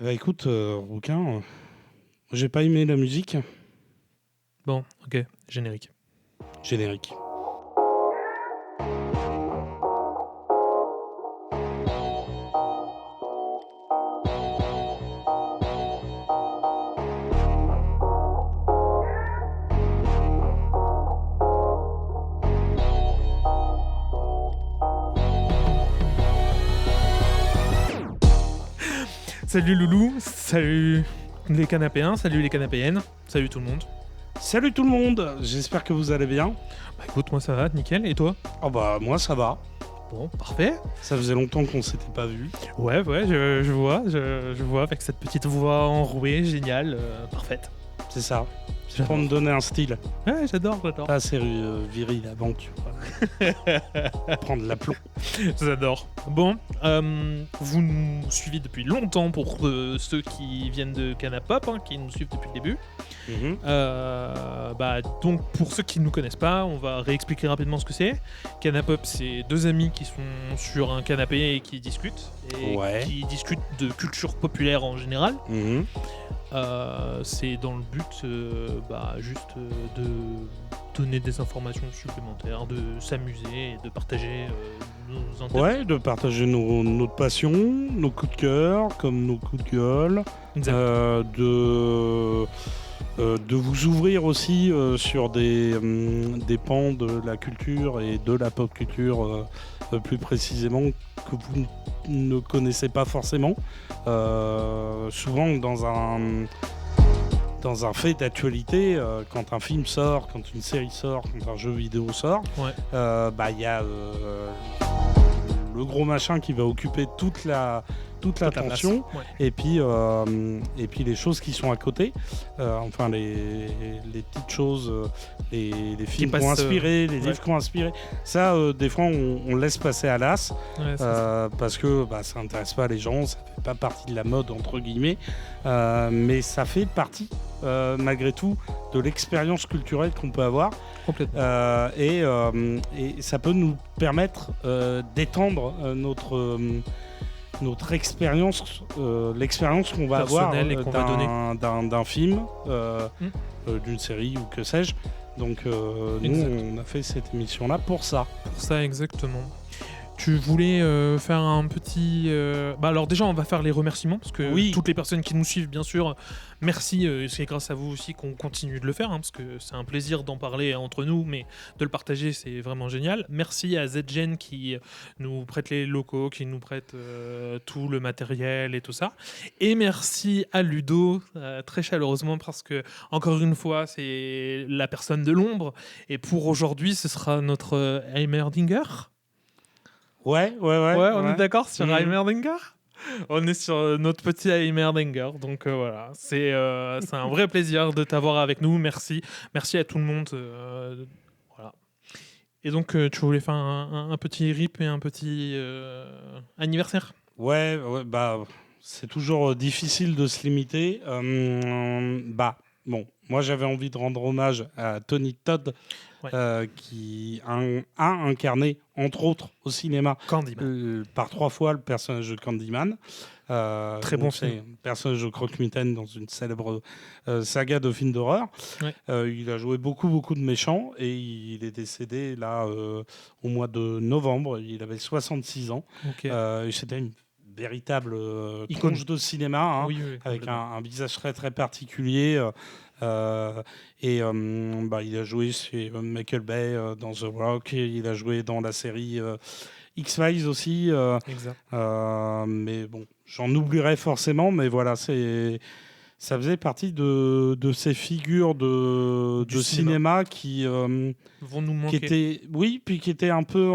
Bah écoute, Rouquin, j'ai pas aimé la musique. Bon, ok, générique. Générique. Salut Loulou, salut les canapéens, salut les canapéennes, salut tout le monde. Salut tout le monde, j'espère que vous allez bien. Bah écoute, moi ça va, nickel, et toi? Oh bah moi ça va, Bon, parfait. ça faisait longtemps qu'on s'était pas vu. Ouais, je vois avec cette petite voix enrouée, géniale, parfaite. C'est ça, c'est J'adore. pour me donner un style. Ouais, j'adore. Pas assez viril avant, tu vois. Prendre l'aplomb. J'adore. Bon, vous nous suivez depuis longtemps pour ceux qui viennent de Canapop, hein, qui nous suivent depuis le début. Mhm. Donc pour ceux qui ne nous connaissent pas, on va réexpliquer rapidement ce que c'est. Canapop, c'est deux amis qui sont sur un canapé et qui discutent. Et Ouais. qui discutent de culture populaire en général. Mhm. C'est dans le but juste de donner des informations supplémentaires, de s'amuser et de partager nos intérêts. Ouais, de partager notre passion, nos coups de cœur, comme nos coups de gueule. Exact. De vous ouvrir aussi sur des pans de la culture et de la pop culture plus précisément que vous ne connaissez pas forcément. Souvent dans un fait d'actualité, quand un film sort, quand une série sort, quand un jeu vidéo sort, Ouais. il y a le gros machin qui va occuper toute l'attention. place. Ouais. Et puis les choses qui sont à côté, les petites choses, les films qui ont passent, inspiré, les ouais. livres qui ont inspiré, ça des fois on laisse passer à l'as Ouais, c'est ça. parce que ça intéresse pas les gens, ça fait pas partie de la mode entre guillemets, mais ça fait partie malgré tout de l'expérience culturelle qu'on peut avoir. Complètement. Et ça peut nous permettre d'étendre notre expérience, l'expérience qu'on va avoir Personnelle et qu'on va donner. d'un film, d'une série ou que sais-je. Donc nous, Exact. on a fait cette émission-là pour ça. Pour ça, exactement. Tu voulais faire un petit... alors déjà, on va faire les remerciements, parce que Oui. toutes les personnes qui nous suivent, bien sûr, merci. C'est grâce à vous aussi qu'on continue de le faire, hein, parce que c'est un plaisir d'en parler entre nous, mais de le partager, c'est vraiment génial. Merci à ZGen qui nous prête les locaux, qui nous prête tout le matériel et tout ça. Et merci à Ludo, très chaleureusement, parce que, encore une fois, c'est la personne de l'ombre. Et pour aujourd'hui, ce sera notre Heimerdinger. Ouais, On est d'accord sur Mhm. Heimerdinger. On est sur notre petit Heimerdinger. Donc voilà, c'est un vrai plaisir de t'avoir avec nous. Merci à tout le monde. Voilà. Et donc, tu voulais faire un petit rip et un petit anniversaire. Ouais, c'est toujours difficile de se limiter. Bon, moi j'avais envie de rendre hommage à Tony Todd, Ouais. qui a incarné, entre autres, au cinéma, Candyman. par 3 fois le personnage de Candyman. Très bon c'est film. un personnage de croque-mitaine dans une célèbre saga de films d'horreur. Ouais. Il a joué beaucoup de méchants et il est décédé là au mois de novembre. Il avait 66 ans. Ok. Et c'était une véritable Icône. tronche de cinéma, hein, Oui, avec complètement. un visage très particulier. Il a joué chez Michael Bay dans The Rock, il a joué dans la série X-Files aussi. Exact. Mais bon, j'en oublierai forcément, mais voilà, ça faisait partie de ces figures Du cinéma qui vont nous qui manquer. étaient un peu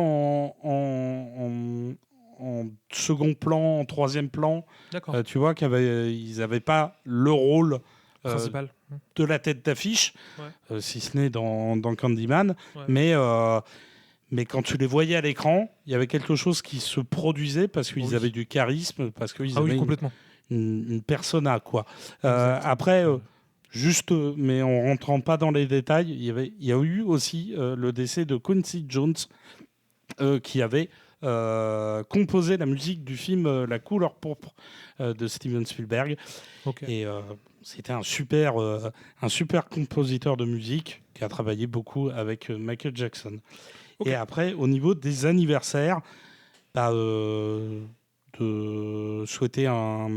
en second plan, en troisième plan. D'accord. Tu vois ils n'avaient pas le rôle Principal. de la tête d'affiche, Ouais. si ce n'est dans Candyman. Ouais. Mais quand tu les voyais à l'écran, il y avait quelque chose qui se produisait parce qu'ils Oui. avaient du charisme, parce qu'ils Ah oui, avaient complètement. une persona, quoi. Exact. Après, juste, mais en rentrant pas dans les détails, il y a eu aussi le décès de Quincy Jones, qui avait composé la musique du film La couleur pourpre de Steven Spielberg. Ok. Et c'était un super compositeur de musique qui a travaillé beaucoup avec Michael Jackson. Ok. Et après, au niveau des anniversaires, de souhaiter un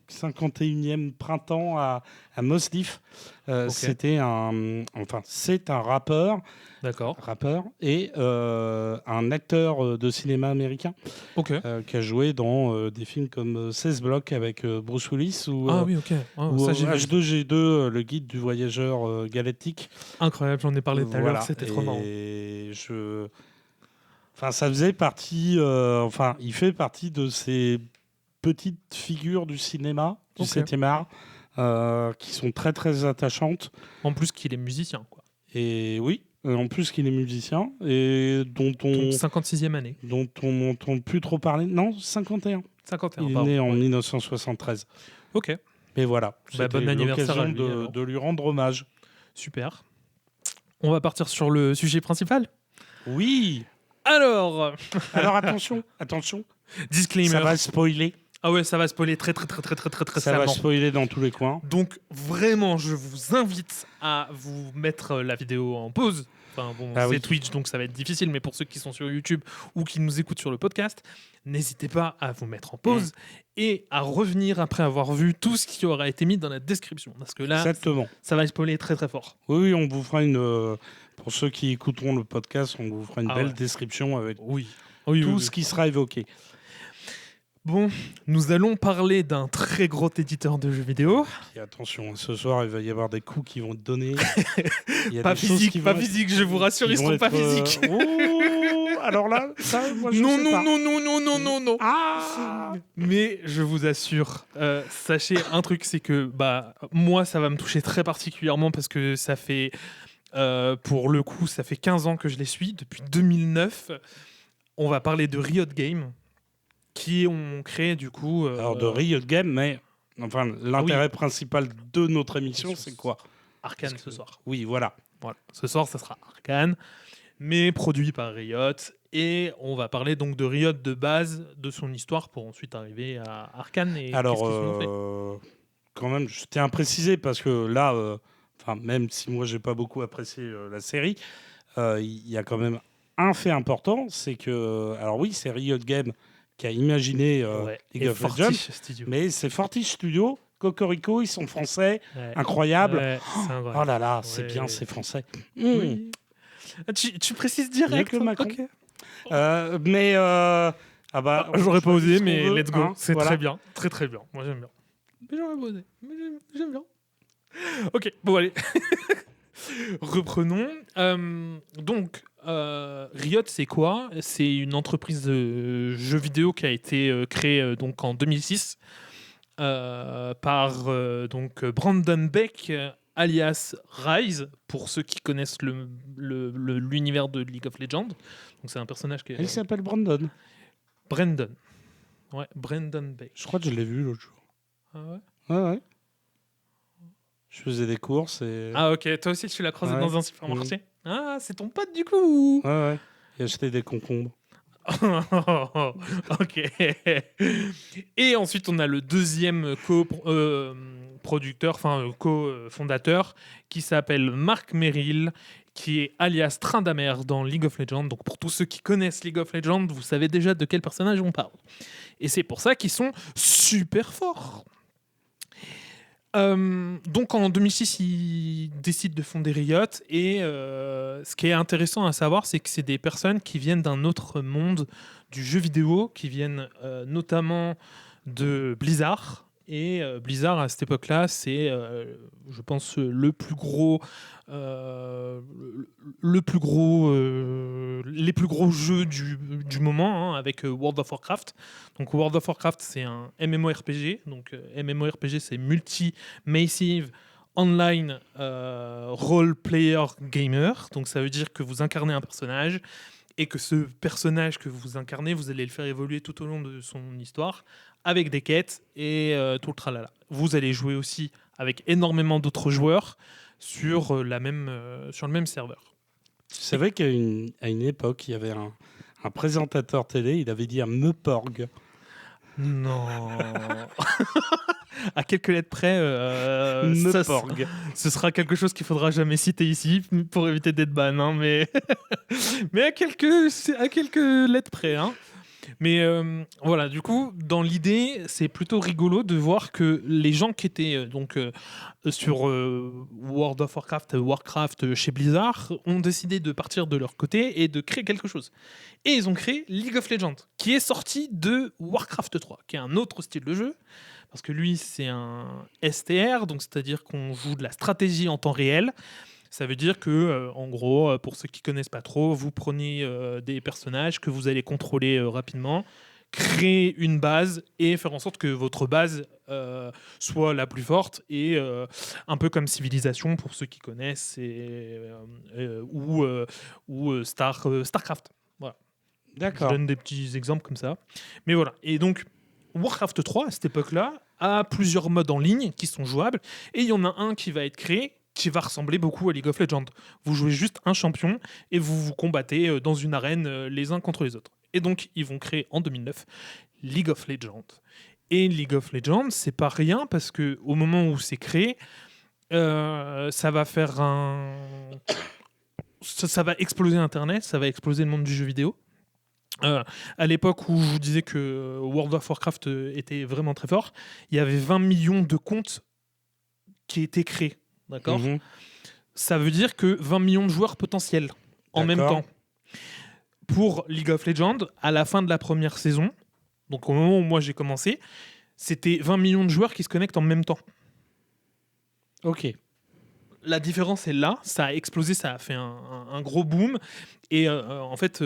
51e printemps à Mos Def. Ok. C'est un rappeur D'accord. et un acteur de cinéma américain Ok. qui a joué dans des films comme 16 blocs avec Bruce Willis Ah oui, ok. ou Ça, j'ai vu. H2G2, le guide du voyageur galactique. Incroyable, j'en ai parlé tout à l'heure, Voilà. c'était trop marrant. Et ça faisait partie, il fait partie de ces petites figures du cinéma, du Ok. 7e art, qui sont très très attachantes. En plus qu'il est musicien, quoi. Et oui, en plus qu'il est musicien, et Donc 56e année. dont on n'entend plus trop parler. Non, 51. 51, Il est pardon. né en Ouais. 1973. Ok, Mais voilà, c'était bon anniversaire à l'occasion lui, alors. de lui rendre hommage. super. On va partir sur le sujet principal. Oui. Alors, Alors attention, disclaimer. ça va spoiler. Ah ouais, ça va spoiler très Ça va salement. spoiler dans tous les coins. Donc vraiment, je vous invite à vous mettre la vidéo en pause. Enfin bon, Ah c'est oui. Twitch, donc ça va être difficile, mais pour ceux qui sont sur YouTube ou qui nous écoutent sur le podcast, n'hésitez pas à vous mettre en pause et à revenir après avoir vu tout ce qui aura été mis dans la description. Parce que là, Exactement. ça va spoiler très fort. Oui, on vous fera pour ceux qui écouteront le podcast, on vous fera une Ah belle ouais. description avec Oui. tout ce qui sera évoqué. Bon, nous allons parler d'un très gros éditeur de jeux vidéo. Et attention, ce soir, il va y avoir des coups qui vont te donner. Il y a Pas des choses physique, qui pas vont être- physique, je vous rassure, qui ils seront vont pas être, physiques. Oh, alors là, ça, moi, je Non, sais non, pas. non, non, non, non, non, non. Ah Mais je vous assure, sachez un truc, c'est que moi, ça va me toucher très particulièrement parce que ça fait, pour le coup, ça fait 15 ans que je les suis, depuis 2009. On va parler de Riot Games, qui ont créé du coup... Alors, de Riot Games, mais l'intérêt principal de notre émission, c'est quoi? Arcane ce soir. Oui, voilà. Voilà. Ce soir, ça sera Arcane, mais produit par Riot. Et on va parler donc de Riot de base, de son histoire, pour ensuite arriver à Arcane. Et Alors, qu'est-ce qu'ils ont fait. quand même, je tiens à préciser, parce que là, même si moi, j'ai pas beaucoup apprécié la série, il y a quand même un fait important, c'est que, alors oui, c'est Riot Games qui a imaginé Ouais. League Et of Fortiche Legends, Studio. mais c'est Fortiche Studio, Cocorico, ils sont français, Ouais. incroyable. Ouais, c'est incroyable. Oh là là, c'est Ouais. bien, c'est français. Oui. Ah, tu précises Il y a direct. que Macron. Ok. Mais J'aurais pas on osé, choisit ce mais qu'on veut, let's go. hein, C'est voilà. très bien. Très bien. Moi, j'aime bien. Mais j'aurais pas osé. Mais j'aime bien. Ok, bon, allez. Reprenons. Donc, Riot, c'est quoi? C'est une entreprise de jeux vidéo qui a été créée donc en 2006 par donc Brandon Beck, alias Rise, pour ceux qui connaissent l'univers de League of Legends. Donc, c'est un personnage qui est Il s'appelle Brandon. Brandon. Ouais, Brandon Beck. Je crois que je l'ai vu l'autre jour. Ah ouais? Ouais. Je faisais des courses et. Ah ok, toi aussi tu l'as croisé Ouais. dans un supermarché. Ah, c'est ton pote du coup. Ouais. Et acheter des concombres. Ok. Et ensuite on a le deuxième co-producteur, enfin co-fondateur, qui s'appelle Mark Merrill, qui est alias Tryndamere dans League of Legends. Donc pour tous ceux qui connaissent League of Legends, vous savez déjà de quel personnage on parle. Et c'est pour ça qu'ils sont super forts. Donc en 2006, ils décident de fonder Riot et ce qui est intéressant à savoir, c'est que c'est des personnes qui viennent d'un autre monde du jeu vidéo, qui viennent notamment de Blizzard. Et Blizzard, à cette époque-là, c'est, je pense, les plus gros jeux du moment, hein, avec World of Warcraft. Donc World of Warcraft, c'est un MMORPG. Donc MMORPG, c'est Multi-Massive Online Role Player Gamer. Donc ça veut dire que vous incarnez un personnage et que ce personnage que vous incarnez, vous allez le faire évoluer tout au long de son histoire avec des quêtes et tout le tralala. Vous allez jouer aussi avec énormément d'autres joueurs sur le même serveur. Tu savais qu'à une époque, il y avait un présentateur télé, il avait dit un Meuporg. Non. À quelques lettres près, Meuporg. ce sera quelque chose qu'il faudra jamais citer ici pour éviter d'être ban, hein, mais mais à quelques lettres près, hein. Mais voilà, du coup, dans l'idée, c'est plutôt rigolo de voir que les gens qui étaient sur World of Warcraft, Warcraft chez Blizzard ont décidé de partir de leur côté et de créer quelque chose. Et ils ont créé League of Legends, qui est sorti de Warcraft 3, qui est un autre style de jeu, parce que lui, c'est un STR, donc c'est-à-dire qu'on joue de la stratégie en temps réel. Ça veut dire que, en gros, pour ceux qui connaissent pas trop, vous prenez des personnages que vous allez contrôler rapidement, créer une base et faire en sorte que votre base soit la plus forte et un peu comme Civilisation pour ceux qui connaissent ou Starcraft. Voilà. D'accord. Je donne des petits exemples comme ça. Mais voilà. Et donc, Warcraft 3, à cette époque-là, a plusieurs modes en ligne qui sont jouables. Et il y en a un qui va être créé qui va ressembler beaucoup à League of Legends. Vous jouez juste un champion et vous vous combattez dans une arène les uns contre les autres. Et donc, ils vont créer en 2009 League of Legends. Et League of Legends, c'est pas rien parce que au moment où c'est créé, ça va faire ça va exploser Internet, ça va exploser le monde du jeu vidéo. À l'époque où je vous disais que World of Warcraft était vraiment très fort, il y avait 20 millions de comptes qui étaient créés. D'accord. Ça veut dire que 20 millions de joueurs potentiels en même temps. Pour League of Legends, à la fin de la première saison, donc au moment où moi j'ai commencé, c'était 20 millions de joueurs qui se connectent en même temps. Ok. La différence est là, ça a explosé, ça a fait un gros boom. Et en fait,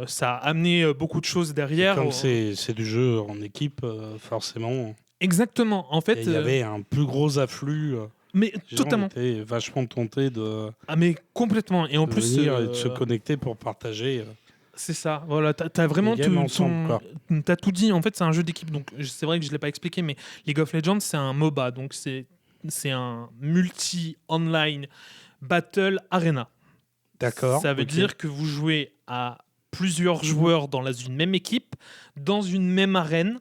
ça a amené beaucoup de choses derrière. Comme c'est du jeu en équipe, forcément. Exactement. En fait, il y avait un plus gros afflux. Mais les totalement. gens étaient vachement tentés de. Ah mais complètement. Et en plus, venir et de se connecter pour partager. C'est ça. Voilà, t'as vraiment t'as tout dit. En fait, c'est un jeu d'équipe. Donc c'est vrai que je l'ai pas expliqué, mais League of Legends, c'est un MOBA. Donc c'est un multi-online battle arena. D'accord. Ça veut dire que vous jouez à plusieurs joueurs dans une même équipe, dans une même arène,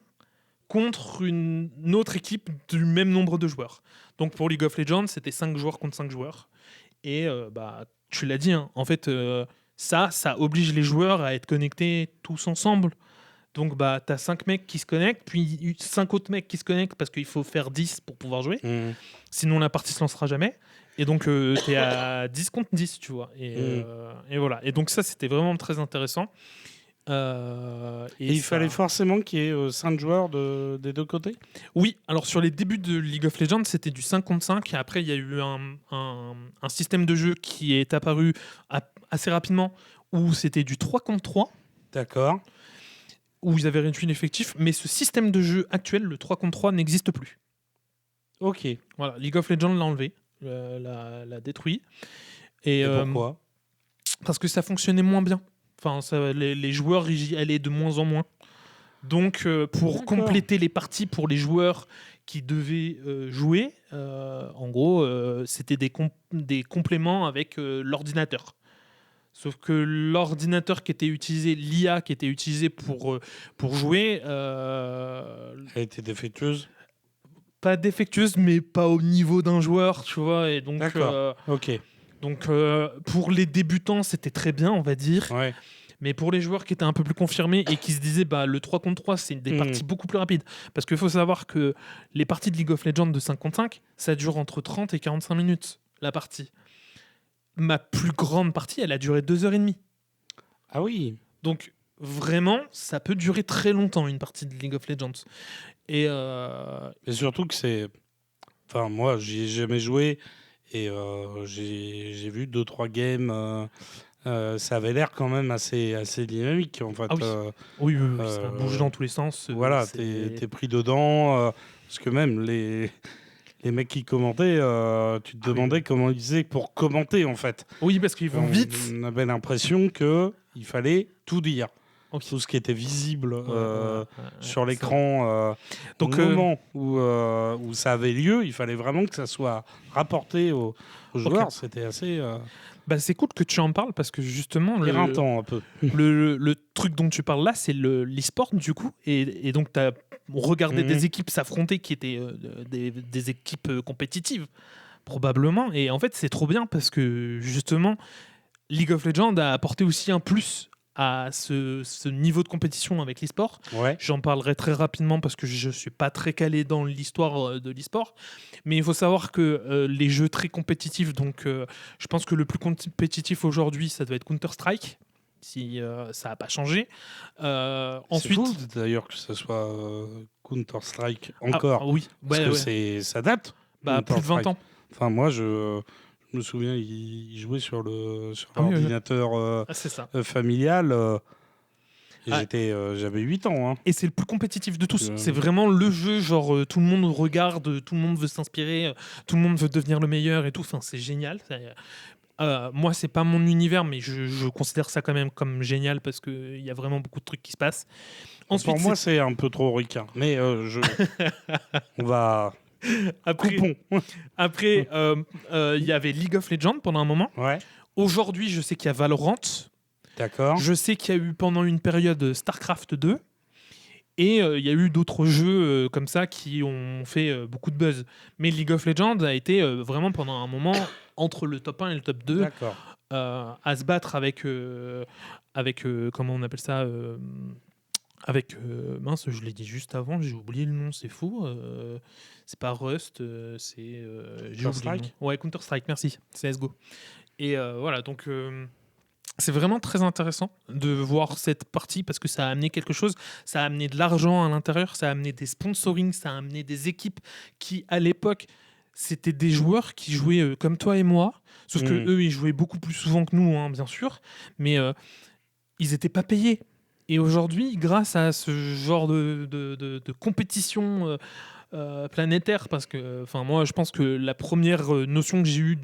contre une autre équipe du même nombre de joueurs. Donc pour League of Legends, c'était 5 joueurs contre 5 joueurs. Et tu l'as dit, hein, en fait, ça oblige les joueurs à être connectés tous ensemble. Donc t'as 5 mecs qui se connectent, puis 5 autres mecs qui se connectent parce qu'il faut faire 10 pour pouvoir jouer. Sinon la partie se lancera jamais. Et donc t'es à 10 contre 10, tu vois. Et voilà. Et donc ça, c'était vraiment très intéressant. Et il fallait forcément qu'il y ait 5 joueurs des deux côtés. Oui, alors sur les débuts de League of Legends, c'était du 5 contre 5. Et après, il y a eu un système de jeu qui est apparu assez rapidement où c'était du 3 contre 3. D'accord. Où ils avaient réduit l'effectif. Mais ce système de jeu actuel, le 3 contre 3, n'existe plus. Ok. Voilà, League of Legends l'a enlevé, l'a détruit. Et pourquoi ? Parce que ça fonctionnait moins bien. Enfin, les joueurs y allaient de moins en moins. Donc, pour compléter les parties pour les joueurs qui devaient jouer, en gros, c'était des compléments avec l'ordinateur. Sauf que l'ordinateur qui était utilisé, l'IA qui était utilisée pour jouer... Elle était défectueuse ? Pas défectueuse, mais pas au niveau d'un joueur, tu vois. Et donc, ok. Donc, pour les débutants, c'était très bien, on va dire. Ouais. Mais pour les joueurs qui étaient un peu plus confirmés et qui se disaient le 3 contre 3, c'est des parties beaucoup plus rapides. Parce qu'il faut savoir que les parties de League of Legends de 5 contre 5, ça dure entre 30 et 45 minutes, la partie. Ma plus grande partie, elle a duré 2h30. Ah oui. Donc, vraiment, ça peut durer très longtemps, une partie de League of Legends. Et surtout que c'est... Enfin, moi, j'y ai jamais joué et j'ai vu 2-3 games... ça avait l'air quand même assez dynamique en fait. Ah oui. Oui, ça bouge dans tous les sens. Voilà, t'es pris dedans parce que même les mecs qui commentaient, tu te demandais comment ils faisaient pour commenter en fait. Oui, parce qu'ils vont vite. On avait l'impression que il fallait tout dire. Okay. Tout ce qui était visible sur l'écran. Donc, au moment où ça avait lieu, il fallait vraiment que ça soit rapporté aux joueurs. C'était assez... Bah, c'est cool que tu en parles parce que justement, Éreintant un peu. le truc dont tu parles là, c'est l'e-sport du coup. Et donc, tu as regardé des équipes s'affronter qui étaient des équipes compétitives, probablement. Et en fait, c'est trop bien parce que justement, League of Legends a apporté aussi un plus à ce niveau de compétition avec l'e-sport. Ouais. J'en parlerai très rapidement parce que je ne suis pas très calé dans l'histoire de l'e-sport. Mais il faut savoir que les jeux très compétitifs, donc je pense que le plus compétitif aujourd'hui, ça doit être Counter-Strike, si ça n'a pas changé. C'est fou d'ailleurs que ce soit Counter-Strike encore. Oui, Parce que ça date. Bah, plus de 20 ans. Enfin, moi, je me souviens, il jouait sur l'ordinateur c'est ça. familial. J'avais 8 ans. Hein. Et c'est le plus compétitif de tous. C'est vraiment le jeu, genre tout le monde regarde, tout le monde veut s'inspirer, tout le monde veut devenir le meilleur et tout. Enfin, c'est génial. Moi, c'est pas mon univers, mais je considère ça quand même comme génial parce qu'il y a vraiment beaucoup de trucs qui se passent. Ensuite, pour moi, c'est un peu trop ricain. Mais on va... Après, il y avait League of Legends pendant un moment. Ouais. Aujourd'hui, je sais qu'il y a Valorant. D'accord. Je sais qu'il y a eu pendant une période StarCraft 2. Et il y a eu d'autres jeux comme ça qui ont fait beaucoup de buzz. Mais League of Legends a été vraiment pendant un moment entre le top 1 et le top 2 à se battre avec comment on appelle ça mince, je l'ai dit juste avant, j'ai oublié le nom, c'est fou. C'est pas Rust, c'est Counter-Strike. Ouais, Counter-Strike, merci. CS:GO. Et voilà, donc c'est vraiment très intéressant de voir cette partie parce que ça a amené quelque chose, ça a amené de l'argent à l'intérieur, ça a amené des sponsorings, ça a amené des équipes qui, à l'époque, c'était des joueurs qui jouaient comme toi et moi, sauf que eux, ils jouaient beaucoup plus souvent que nous, hein, bien sûr, mais ils n'étaient pas payés. Et aujourd'hui, grâce à ce genre de compétition planétaire, parce que moi, je pense que la première notion que j'ai eue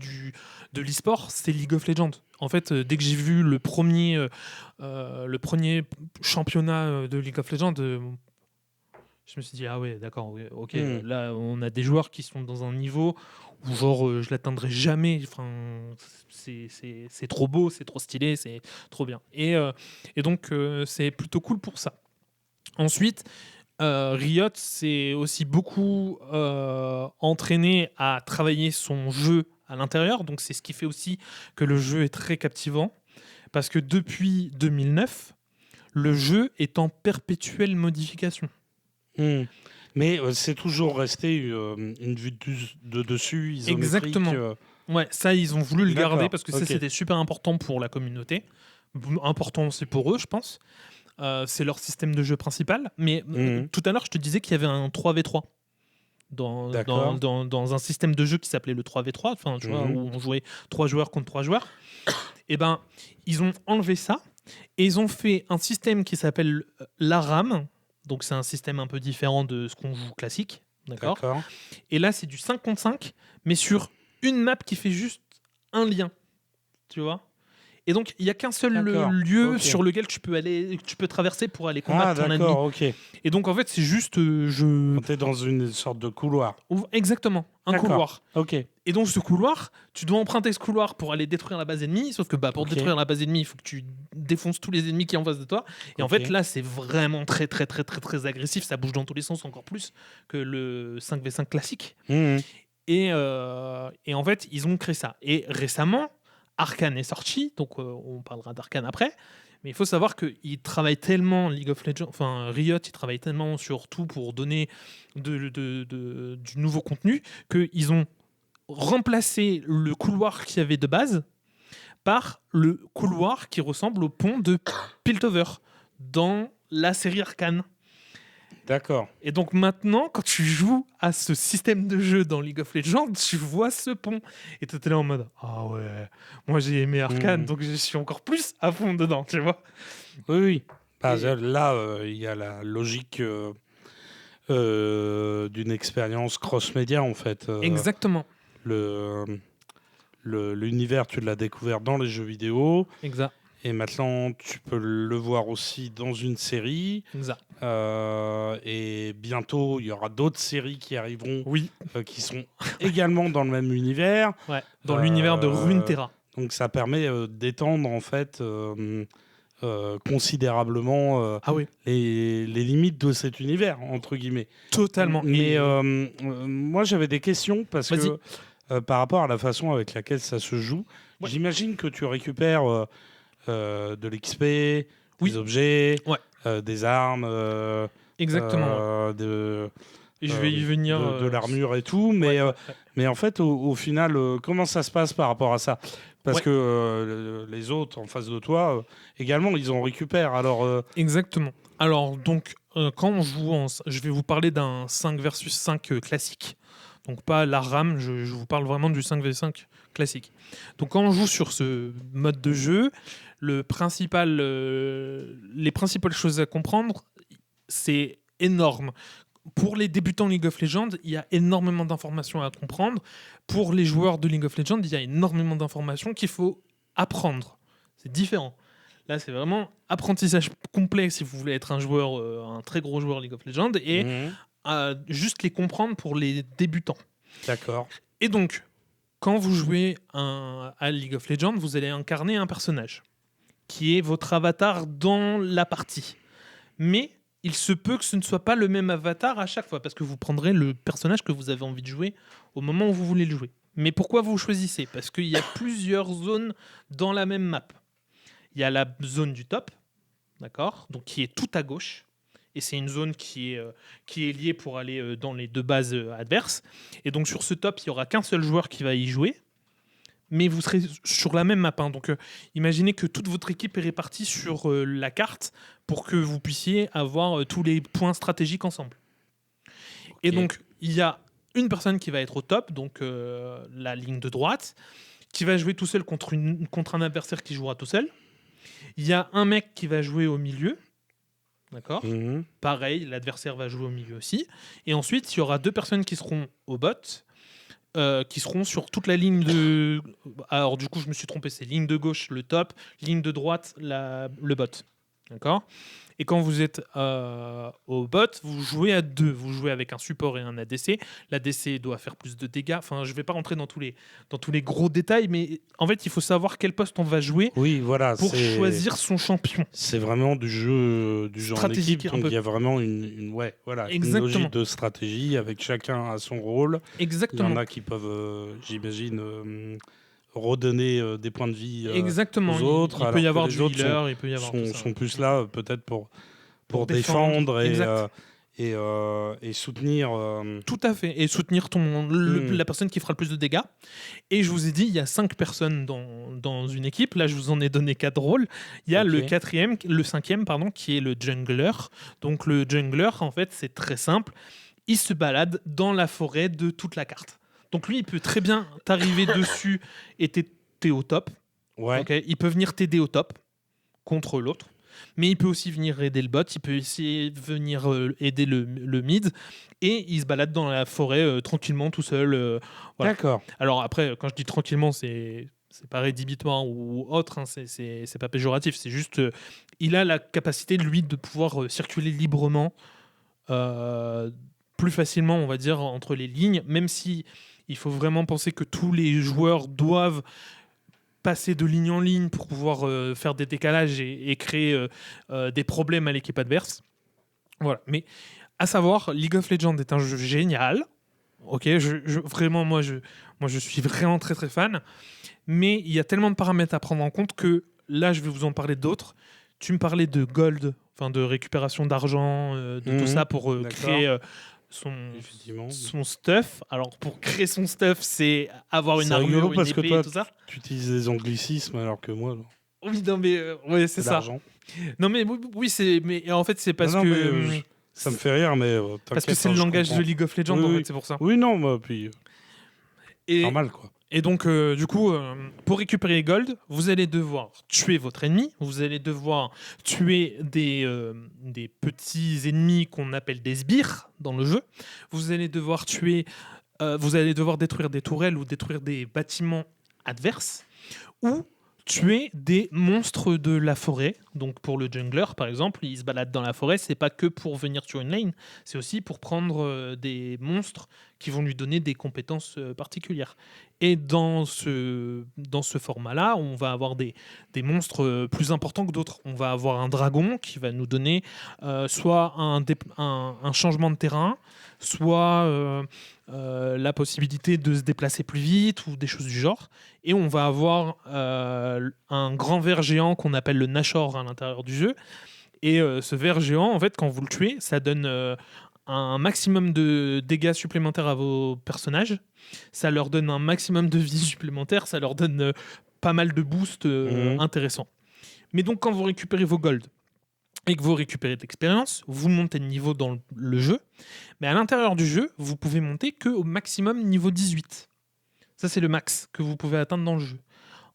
de l'e-sport, c'est League of Legends. En fait, dès que j'ai vu le premier championnat de League of Legends, je me suis dit, ah ouais, d'accord, ouais, ok, là, on a des joueurs qui sont dans un niveau où, genre, je l'atteindrai jamais. Enfin, c'est trop beau, c'est trop stylé, c'est trop bien. Et donc, c'est plutôt cool pour ça. Ensuite, Riot s'est aussi beaucoup entraîné à travailler son jeu à l'intérieur. Donc, c'est ce qui fait aussi que le jeu est très captivant. Parce que depuis 2009, le jeu est en perpétuelle modification. Mais c'est toujours resté une vue de dessus isométrique. Exactement. Ouais, ça, ils ont voulu le garder parce que c'était super important pour la communauté. Important, c'est pour eux, je pense. C'est leur système de jeu principal. Mais tout à l'heure, je te disais qu'il y avait un 3v3 dans un système de jeu qui s'appelait le 3v3, enfin, tu vois, où on jouait 3 joueurs contre 3 joueurs. Et ben, ils ont enlevé ça et ils ont fait un système qui s'appelle l'ARAM. Donc, c'est un système un peu différent de ce qu'on joue classique. D'accord. Et là, c'est du 5 contre 5, mais sur une map qui fait juste un lien. Tu vois ? Et donc, il n'y a qu'un seul lieu sur lequel tu peux aller, tu peux traverser pour aller combattre ton ennemi. Et donc, en fait, c'est juste... Quand tu es dans une sorte de couloir. Exactement, un couloir. Et donc, ce couloir, tu dois emprunter ce couloir pour aller détruire la base ennemie. Sauf que pour détruire la base ennemie, il faut que tu défonces tous les ennemis qui sont en face de toi. Et en fait, là, c'est vraiment très, très, très, très, très agressif. Ça bouge dans tous les sens encore plus que le 5v5 classique. Et en fait, ils ont créé ça. Et récemment... Arcane est sorti, donc on parlera d'Arcane après, mais il faut savoir qu'ils travaillent tellement, League of Legends, enfin Riot, ils travaillent tellement sur tout pour donner du nouveau contenu qu'ils ont remplacé le couloir qu'il y avait de base par le couloir qui ressemble au pont de Piltover dans la série Arcane. D'accord. Et donc maintenant, quand tu joues à ce système de jeu dans League of Legends, tu vois ce pont. Et tu es là en mode « Ah ouais, moi j'ai aimé Arcane, donc je suis encore plus à fond dedans, tu vois ?» Oui. Là, il y a la logique d'une expérience cross-média, en fait. Exactement. L'univers, tu l'as découvert dans les jeux vidéo. Exact. Et maintenant, tu peux le voir aussi dans une série. Exact. Et bientôt, il y aura d'autres séries qui arriveront qui sont également dans le même univers. Ouais, dans l'univers de Runeterra. Donc ça permet d'étendre en fait considérablement Ah oui, les limites de cet univers, entre guillemets. totalement. Mais Et moi j'avais des questions parce vas-y. que par rapport à la façon avec laquelle ça se joue, Ouais. j'imagine que tu récupères de l'XP, des Oui. objets, Ouais. des armes, Exactement. Ouais. Et je vais y venir. de l'armure et tout, mais, Ouais, ouais, ouais. mais en fait, au final, comment ça se passe par rapport à ça? Parce Ouais. que les autres en face de toi, également, ils en récupèrent. Alors, Exactement. Alors, donc, quand on joue je vais vous parler d'un 5 versus 5 classique. Donc, pas la RAM, je vous parle vraiment du 5v5 classique. Donc, quand on joue sur ce mode de jeu, les principales choses à comprendre, c'est énorme. Pour les débutants League of Legends, il y a énormément d'informations à comprendre. Pour les joueurs de League of Legends, il y a énormément d'informations qu'il faut apprendre. C'est différent. Là, c'est vraiment apprentissage complet si vous voulez être un joueur, un très gros joueur League of Legends, et juste les comprendre pour les débutants. d'accord. Et donc, quand vous jouez à League of Legends, vous allez incarner un personnage qui est votre avatar dans la partie. Mais il se peut que ce ne soit pas le même avatar à chaque fois, parce que vous prendrez le personnage que vous avez envie de jouer au moment où vous voulez le jouer. Mais pourquoi vous choisissez? Parce qu'il y a plusieurs zones dans la même map. Il y a la zone du top, d'accord, donc qui est tout à gauche, et c'est une zone qui est liée pour aller dans les deux bases adverses. Et donc sur ce top, il n'y aura qu'un seul joueur qui va y jouer, mais vous serez sur la même map. Hein. Donc imaginez que toute votre équipe est répartie sur la carte pour que vous puissiez avoir tous les points stratégiques ensemble. Et donc il y a une personne qui va être au top, donc la ligne de droite, qui va jouer tout seul contre un adversaire qui jouera tout seul. Il y a un mec qui va jouer au milieu. D'accord. Pareil, l'adversaire va jouer au milieu aussi. Et ensuite, il y aura deux personnes qui seront au bot, qui seront sur toute la ligne de... Alors du coup, je me suis trompé, c'est ligne de gauche, le top, ligne de droite, le bot. D'accord. Et quand vous êtes au bot, vous jouez à deux. Vous jouez avec un support et un ADC. L'ADC doit faire plus de dégâts. Enfin, je ne vais pas rentrer dans tous les gros détails, mais en fait, il faut savoir quel poste on va jouer pour choisir son champion. C'est vraiment du jeu du genre stratégique. Donc il y a vraiment une logique de stratégie avec chacun à son rôle. Exactement. Il y en a qui peuvent, j'imagine... redonner des points de vie Exactement. aux autres. Il peut y avoir du healer, il peut y avoir sont plus là peut-être pour défendre et soutenir. Tout à fait. Et soutenir la personne qui fera le plus de dégâts. Et je vous ai dit, il y a 5 personnes dans une équipe. Là, je vous en ai donné 4 rôles. Il y a le cinquième, qui est le jungler. Donc le jungler, en fait, c'est très simple. Il se balade dans la forêt de toute la carte. Donc lui, il peut très bien t'arriver dessus et t'es au top. Ouais. Okay, il peut venir t'aider au top contre l'autre. Mais il peut aussi venir aider le bot, il peut aussi venir aider le mid. Et il se balade dans la forêt tranquillement, tout seul. Voilà. D'accord. Alors après, quand je dis tranquillement, c'est pas rédhibitoire ou autre, hein, c'est pas péjoratif. C'est juste, il a la capacité, lui, de pouvoir circuler librement, plus facilement, on va dire, entre les lignes, même si il faut vraiment penser que tous les joueurs doivent passer de ligne en ligne pour pouvoir faire des décalages et créer des problèmes à l'équipe adverse. Voilà. Mais à savoir, League of Legends est un jeu génial. Ok, vraiment, moi, je suis vraiment très très fan. Mais il y a tellement de paramètres à prendre en compte que là, je vais vous en parler d'autres. Tu me parlais de gold, enfin de récupération d'argent, de tout ça pour créer son stuff. Alors pour créer son stuff, c'est avoir une armure, une épée, et tout ça. Tu utilises des anglicismes alors que moi. Oui, non mais ouais, c'est ça. Non mais oui, mais en fait c'est parce que ça me fait rire, mais parce que c'est le langage de League of Legends, en fait, c'est pour ça. Oui, non, puis normal quoi. Et donc, du coup, pour récupérer les gold, vous allez devoir tuer votre ennemi, vous allez devoir tuer des petits ennemis qu'on appelle des sbires dans le jeu, vous allez devoir détruire des tourelles ou détruire des bâtiments adverses, ou tuer des monstres de la forêt Donc pour le jungler, par exemple, il se balade dans la forêt, c'est pas que pour venir sur une lane, c'est aussi pour prendre des monstres qui vont lui donner des compétences particulières. Et dans ce format-là, on va avoir des monstres plus importants que d'autres. On va avoir un dragon qui va nous donner soit un changement de terrain, soit la possibilité de se déplacer plus vite ou des choses du genre. Et on va avoir un grand ver géant qu'on appelle le Nashor à l'intérieur du jeu. Et ce ver géant, en fait, quand vous le tuez, ça donne un maximum de dégâts supplémentaires à vos personnages. Ça leur donne un maximum de vie supplémentaire. Ça leur donne pas mal de boosts intéressants. Mais donc, quand vous récupérez vos golds et que vous récupérez de l'expérience, vous montez de niveau dans le jeu. Mais à l'intérieur du jeu, vous pouvez monter qu'au maximum niveau 18. Ça, c'est le max que vous pouvez atteindre dans le jeu.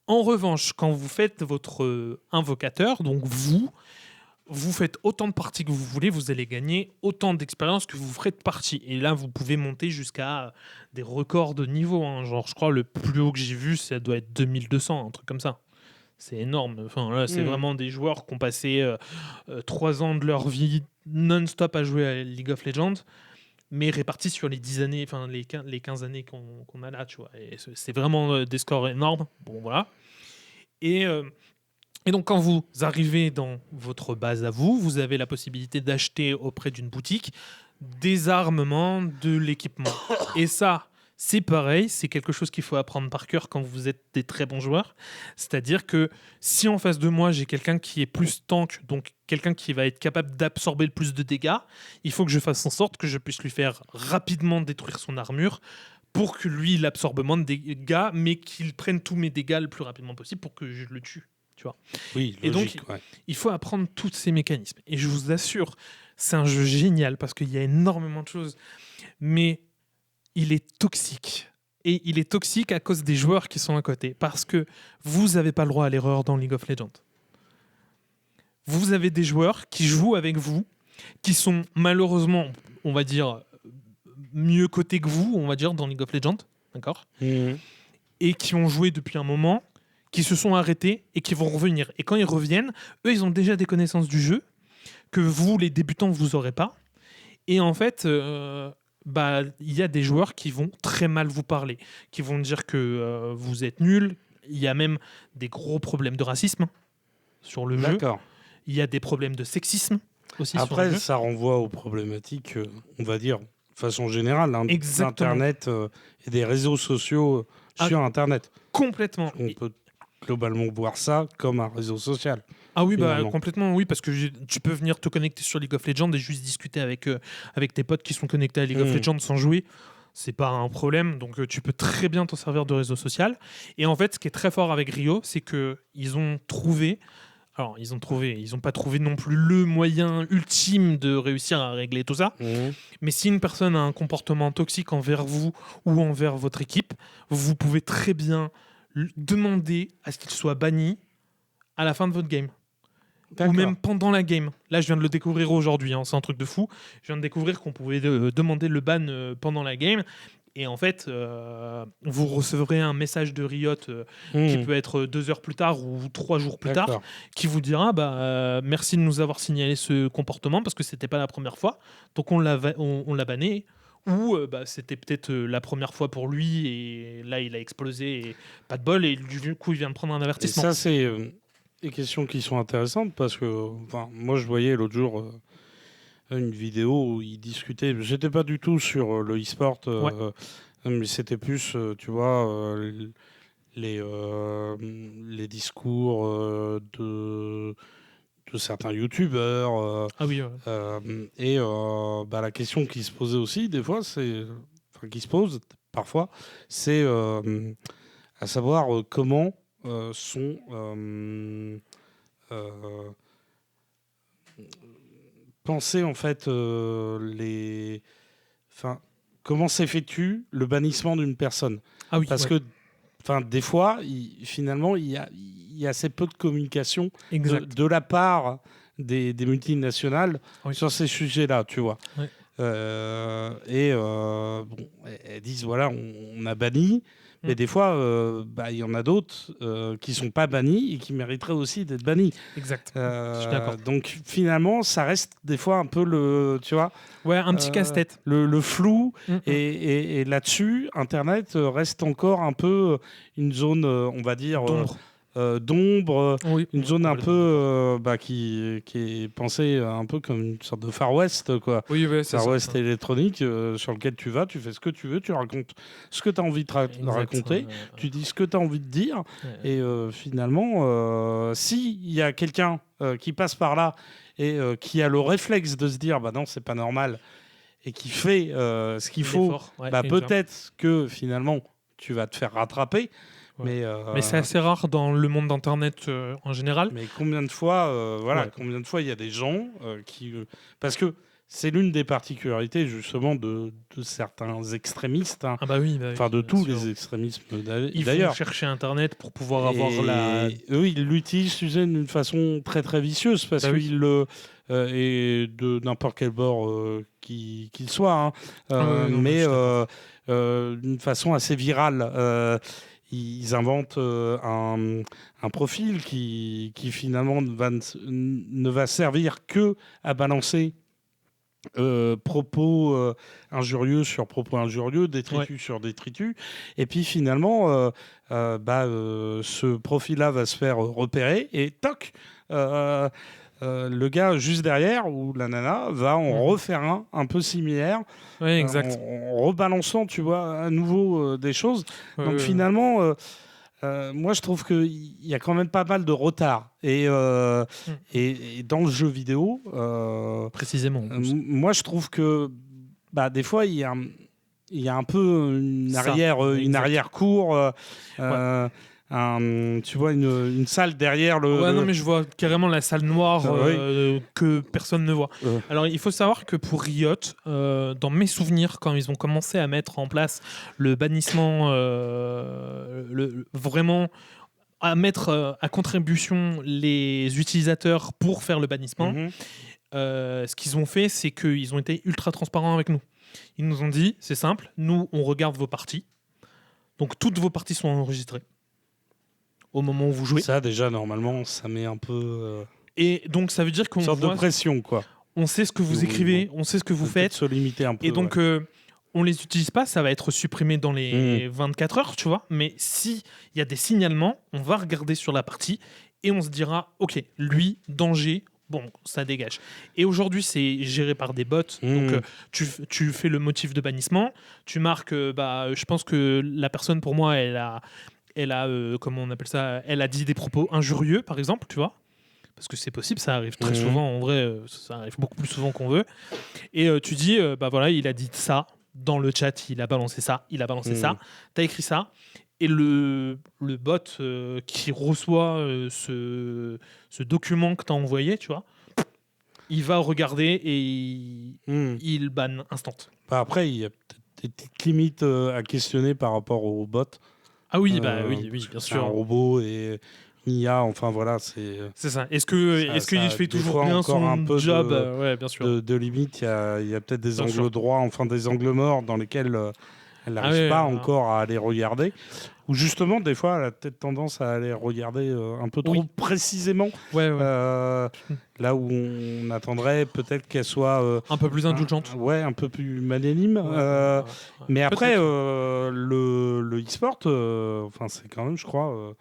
En revanche, quand vous faites votre invocateur, donc vous faites autant de parties que vous voulez, vous allez gagner autant d'expérience que vous ferez de parties. Et là, vous pouvez monter jusqu'à des records de niveau. Hein. Genre, je crois, le plus haut que j'ai vu, ça doit être 2200, un truc comme ça. C'est énorme. Enfin, là, c'est vraiment des joueurs qui ont passé 3 ans de leur vie non-stop à jouer à League of Legends, mais répartis sur les 10 années, enfin les 15 années qu'on a là, tu vois. Et c'est vraiment des scores énormes. Bon, voilà. Et donc, quand vous arrivez dans votre base à vous, vous avez la possibilité d'acheter auprès d'une boutique des armements, de l'équipement. Et ça, c'est pareil, c'est quelque chose qu'il faut apprendre par cœur quand vous êtes des très bons joueurs. C'est-à-dire que si en face de moi, j'ai quelqu'un qui est plus tank, donc quelqu'un qui va être capable d'absorber le plus de dégâts, il faut que je fasse en sorte que je puisse lui faire rapidement détruire son armure pour que lui, il absorbe moins de dégâts, mais qu'il prenne tous mes dégâts le plus rapidement possible pour que je le tue. Tu vois. Oui, logique, et donc, il faut apprendre tous ces mécanismes. Et je vous assure, c'est un jeu génial parce qu'il y a énormément de choses. Mais il est toxique. Et il est toxique à cause des joueurs qui sont à côté. Parce que vous n'avez pas le droit à l'erreur dans League of Legends. Vous avez des joueurs qui jouent avec vous, qui sont malheureusement, on va dire, mieux cotés que vous, on va dire, dans League of Legends. D'accord ? Et qui ont joué depuis un moment, qui se sont arrêtés et qui vont revenir. Et quand ils reviennent, eux, ils ont déjà des connaissances du jeu que vous, les débutants, vous n'aurez pas. Et en fait, il y a des joueurs qui vont très mal vous parler, qui vont dire que vous êtes nul. Il y a même des gros problèmes de racisme sur le jeu. Il y a des problèmes de sexisme aussi. Après, sur le jeu. ça renvoie aux problématiques, on va dire, de façon générale, d'Internet et des réseaux sociaux sur Internet. Complètement. On peut globalement voir ça comme un réseau social. Ah oui, complètement, oui, parce que tu peux venir te connecter sur League of Legends et juste discuter avec tes potes qui sont connectés à League of Legends sans jouer. C'est pas un problème, donc tu peux très bien t'en servir de réseau social. Et en fait, ce qui est très fort avec Rio, c'est qu'ils ont trouvé... Alors, ils n'ont pas trouvé non plus le moyen ultime de réussir à régler tout ça. Mais si une personne a un comportement toxique envers vous ou envers votre équipe, vous pouvez très bien demander à ce qu'il soit banni à la fin de votre game. Ou même pendant la game. Là, je viens de le découvrir aujourd'hui, hein, c'est un truc de fou. Je viens de découvrir qu'on pouvait demander le ban pendant la game. Et en fait, vous recevrez un message de Riot qui peut être 2 heures plus tard ou 3 jours plus tard, qui vous dira merci de nous avoir signalé ce comportement parce que c'était pas la première fois. Donc on l'a banné. Ou c'était peut-être la première fois pour lui et là il a explosé et pas de bol et du coup il vient de prendre un avertissement. Et ça c'est des questions qui sont intéressantes parce que moi je voyais l'autre jour une vidéo où il discutait, j'étais pas du tout sur le e-sport, mais c'était plus tu vois les discours de certains youtubeurs. Et la question qui se posait aussi, des fois, qui se pose parfois, c'est à savoir comment sont pensés, en fait, comment s'effectue le bannissement d'une personne. Parce que des fois, finalement, il y a assez peu de communication de la part des multinationales sur ces sujets-là, tu vois. Elles disent, voilà, on a banni, Mais des fois, il y en a d'autres qui sont pas bannis et qui mériteraient aussi d'être bannis. Exact. Je suis d'accord. Donc finalement, ça reste des fois un peu tu vois, Ouais, un petit casse-tête. le flou. Et là-dessus, Internet reste encore un peu une zone, on va dire, d'ombre, Oui. une zone un peu qui est pensée un peu comme une sorte de Far West, quoi. Oui, ouais, c'est Far ça. West électronique sur lequel tu vas, tu fais ce que tu veux, tu racontes ce que tu as envie de raconter, tu dis ce que tu as envie de dire, et finalement, s'il y a quelqu'un qui passe par là et qui a le réflexe de se dire bah non, c'est pas normal, et qui fait ce qu'il faut, peut-être que finalement tu vas te faire rattraper. Ouais. Mais c'est assez rare dans le monde d'Internet en général. Mais combien de fois, combien de fois il y a des gens qui... parce que c'est l'une des particularités justement de certains extrémistes, hein. Ah bah oui, enfin de tous les extrémismes d'ailleurs. Ils vont chercher Internet pour pouvoir avoir Eux, ils l'utilisent d'une façon très très vicieuse parce qu'ils le... et de n'importe quel bord qu'il soit, hein, mais d'une façon assez virale. Ils inventent un profil qui finalement ne va servir que à balancer propos injurieux sur propos injurieux, détritus sur détritus. Et puis finalement, ce profil-là va se faire repérer et toc le gars juste derrière ou la nana va en refaire un peu similaire, en rebalançant, tu vois, à nouveau des choses. Donc finalement, moi je trouve qu'il y a quand même pas mal de retard. Et dans le jeu vidéo, précisément. Moi je trouve que des fois il y a un peu une arrière-cour. Tu vois une salle derrière le... Ouais, non, mais je vois carrément la salle noire que personne ne voit. Alors, il faut savoir que pour Riot, dans mes souvenirs, quand ils ont commencé à mettre en place le bannissement, vraiment à mettre à contribution les utilisateurs pour faire le bannissement, ce qu'ils ont fait, c'est qu'ils ont été ultra transparents avec nous. Ils nous ont dit, c'est simple, nous, on regarde vos parties. Donc, toutes vos parties sont enregistrées au moment où vous jouez. Ça, déjà, normalement, ça met un peu... Et donc, ça veut dire qu'on une sorte de pression, quoi. On sait ce que vous écrivez, on sait ce que vous faites. Se limiter un peu. Et donc, on les utilise pas, ça va être supprimé dans les 24 heures, tu vois. Mais s'il y a des signalements, on va regarder sur la partie et on se dira, OK, lui, danger, bon, ça dégage. Et aujourd'hui, c'est géré par des bots. Donc, tu fais le motif de bannissement, tu marques, je pense que la personne, pour moi, elle a comment on appelle ça, elle a dit des propos injurieux, par exemple, tu vois, parce que c'est possible, ça arrive très souvent, en vrai, ça arrive beaucoup plus souvent qu'on veut, et tu dis, voilà, il a dit ça, dans le chat, il a balancé ça, t'as écrit ça, et le bot qui reçoit ce document que t'as envoyé, tu vois, il va regarder et il banne instant. Après, il y a peut-être des petites limites à questionner par rapport au bot. Ah oui, oui, bien sûr. Un robot et une IA, enfin voilà, c'est ça. Est-ce qu'il fait toujours bien son job ouais, bien sûr. De limite, il y a peut-être des angles droits, enfin des angles morts dans lesquels elle n'arrive pas encore à aller regarder. Ou justement, des fois, elle a peut-être tendance à aller regarder un peu trop précisément. Là où on attendrait peut-être qu'elle soit... un peu plus indulgente. Un peu plus magnanime. Mais après, le e-sport, c'est quand même, je crois,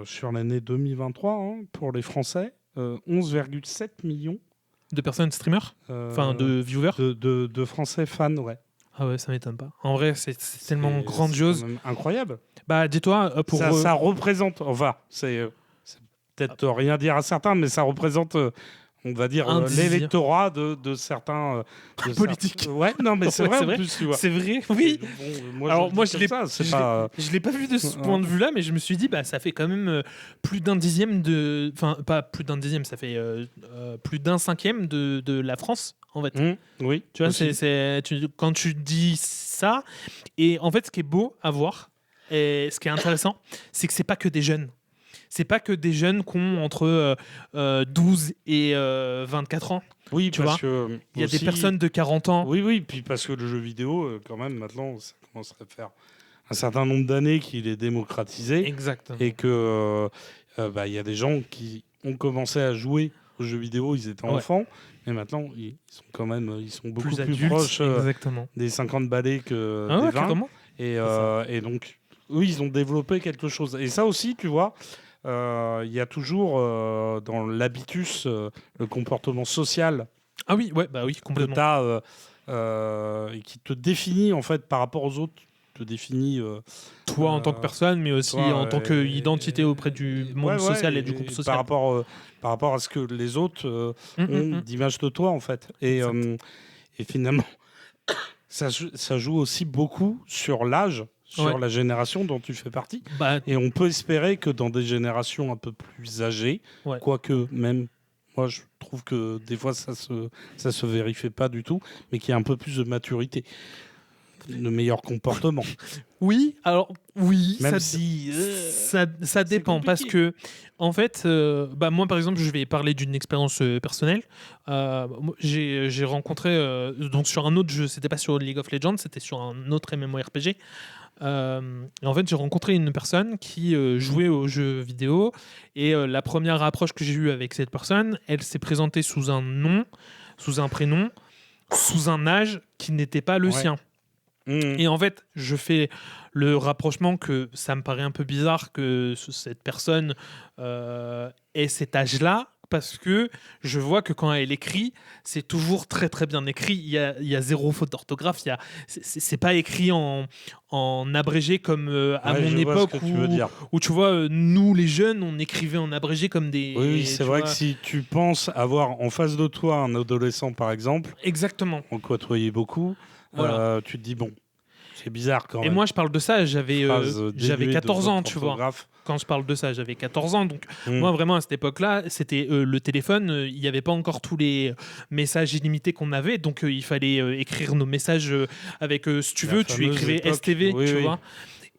sur l'année 2023, pour les Français, 11,7 millions. De personnes streamers de viewers de Français fans, ouais. Ah ouais, ça m'étonne pas. En vrai, c'est tellement grandiose. C'est quand même incroyable. Dis-toi, pour... Ça représente... c'est peut-être rien dire à certains, mais ça représente... on va dire l'électorat de certains politiques. Ouais, non, mais c'est vrai, en plus, tu vois. C'est vrai, oui. Bon, moi, je l'ai pas vu de ce point de vue-là, mais je me suis dit, ça fait quand même plus d'un dixième de... Enfin, pas plus d'un dixième, ça fait plus d'un cinquième de la France, en fait. Oui. Tu vois, quand tu dis ça, et en fait, ce qui est beau à voir, et ce qui est intéressant, c'est que c'est pas que des jeunes. C'est pas que des jeunes qui ont entre 12 et 24 ans. Oui, tu vois. Il y a des personnes de 40 ans. Oui, puis parce que le jeu vidéo, quand même, maintenant, ça commence à faire un certain nombre d'années qu'il est démocratisé Exactement. et que il y a des gens qui ont commencé à jouer aux jeux vidéo, ils étaient enfants, mais maintenant ils sont beaucoup plus adultes, proches exactement. des 50 balais que Ah des ouais, 20. carrément. Et donc, eux, ils ont développé quelque chose. Et ça aussi, tu vois, il y a toujours dans l'habitus, le comportement social Ah oui, ouais, bah oui, que complètement. tu as et qui te définit en fait par rapport aux autres, te définit Toi en tant que personne, mais aussi toi, en tant qu'identité auprès du monde social et du groupe social. par rapport à ce que les autres ont Mm. d'image de toi en fait. Et finalement, ça joue aussi beaucoup sur l'âge, sur la génération dont tu fais partie. Bah, Et on peut espérer que dans des générations un peu plus âgées, ouais. quoique même, moi je trouve que des fois ça se vérifie pas du tout, mais qu'il y a un peu plus de maturité, de meilleur comportement. Oui, alors oui, Même ça dépend parce que en fait, moi par exemple, je vais parler d'une expérience personnelle. Moi, j'ai rencontré donc sur un autre jeu, c'était pas sur League of Legends, c'était sur un autre MMORPG. Et en fait, j'ai rencontré une personne qui jouait aux jeux vidéo et la première approche que j'ai eue avec cette personne, elle s'est présentée sous un nom, sous un prénom, sous un âge qui n'était pas le sien. Et en fait, je fais le rapprochement que ça me paraît un peu bizarre que cette personne ait cet âge-là, parce que je vois que quand elle écrit, c'est toujours très très bien écrit. Il y a zéro faute d'orthographe. C'est pas écrit en abrégé comme à mon époque où tu vois, nous les jeunes, on écrivait en abrégé comme des. Oui, c'est vrai que si tu penses avoir en face de toi un adolescent par exemple, exactement, on côtoyait beaucoup. Voilà. Tu te dis, bon, c'est bizarre quand même. Et moi, je parle de ça, j'avais 14 ans, tu vois. Quand je parle de ça, j'avais 14 ans. Donc, moi, vraiment, à cette époque-là, c'était le téléphone. Il n'y avait pas encore tous les messages illimités qu'on avait. Donc, il fallait écrire nos messages avec, si tu veux, tu écrivais STV, tu vois.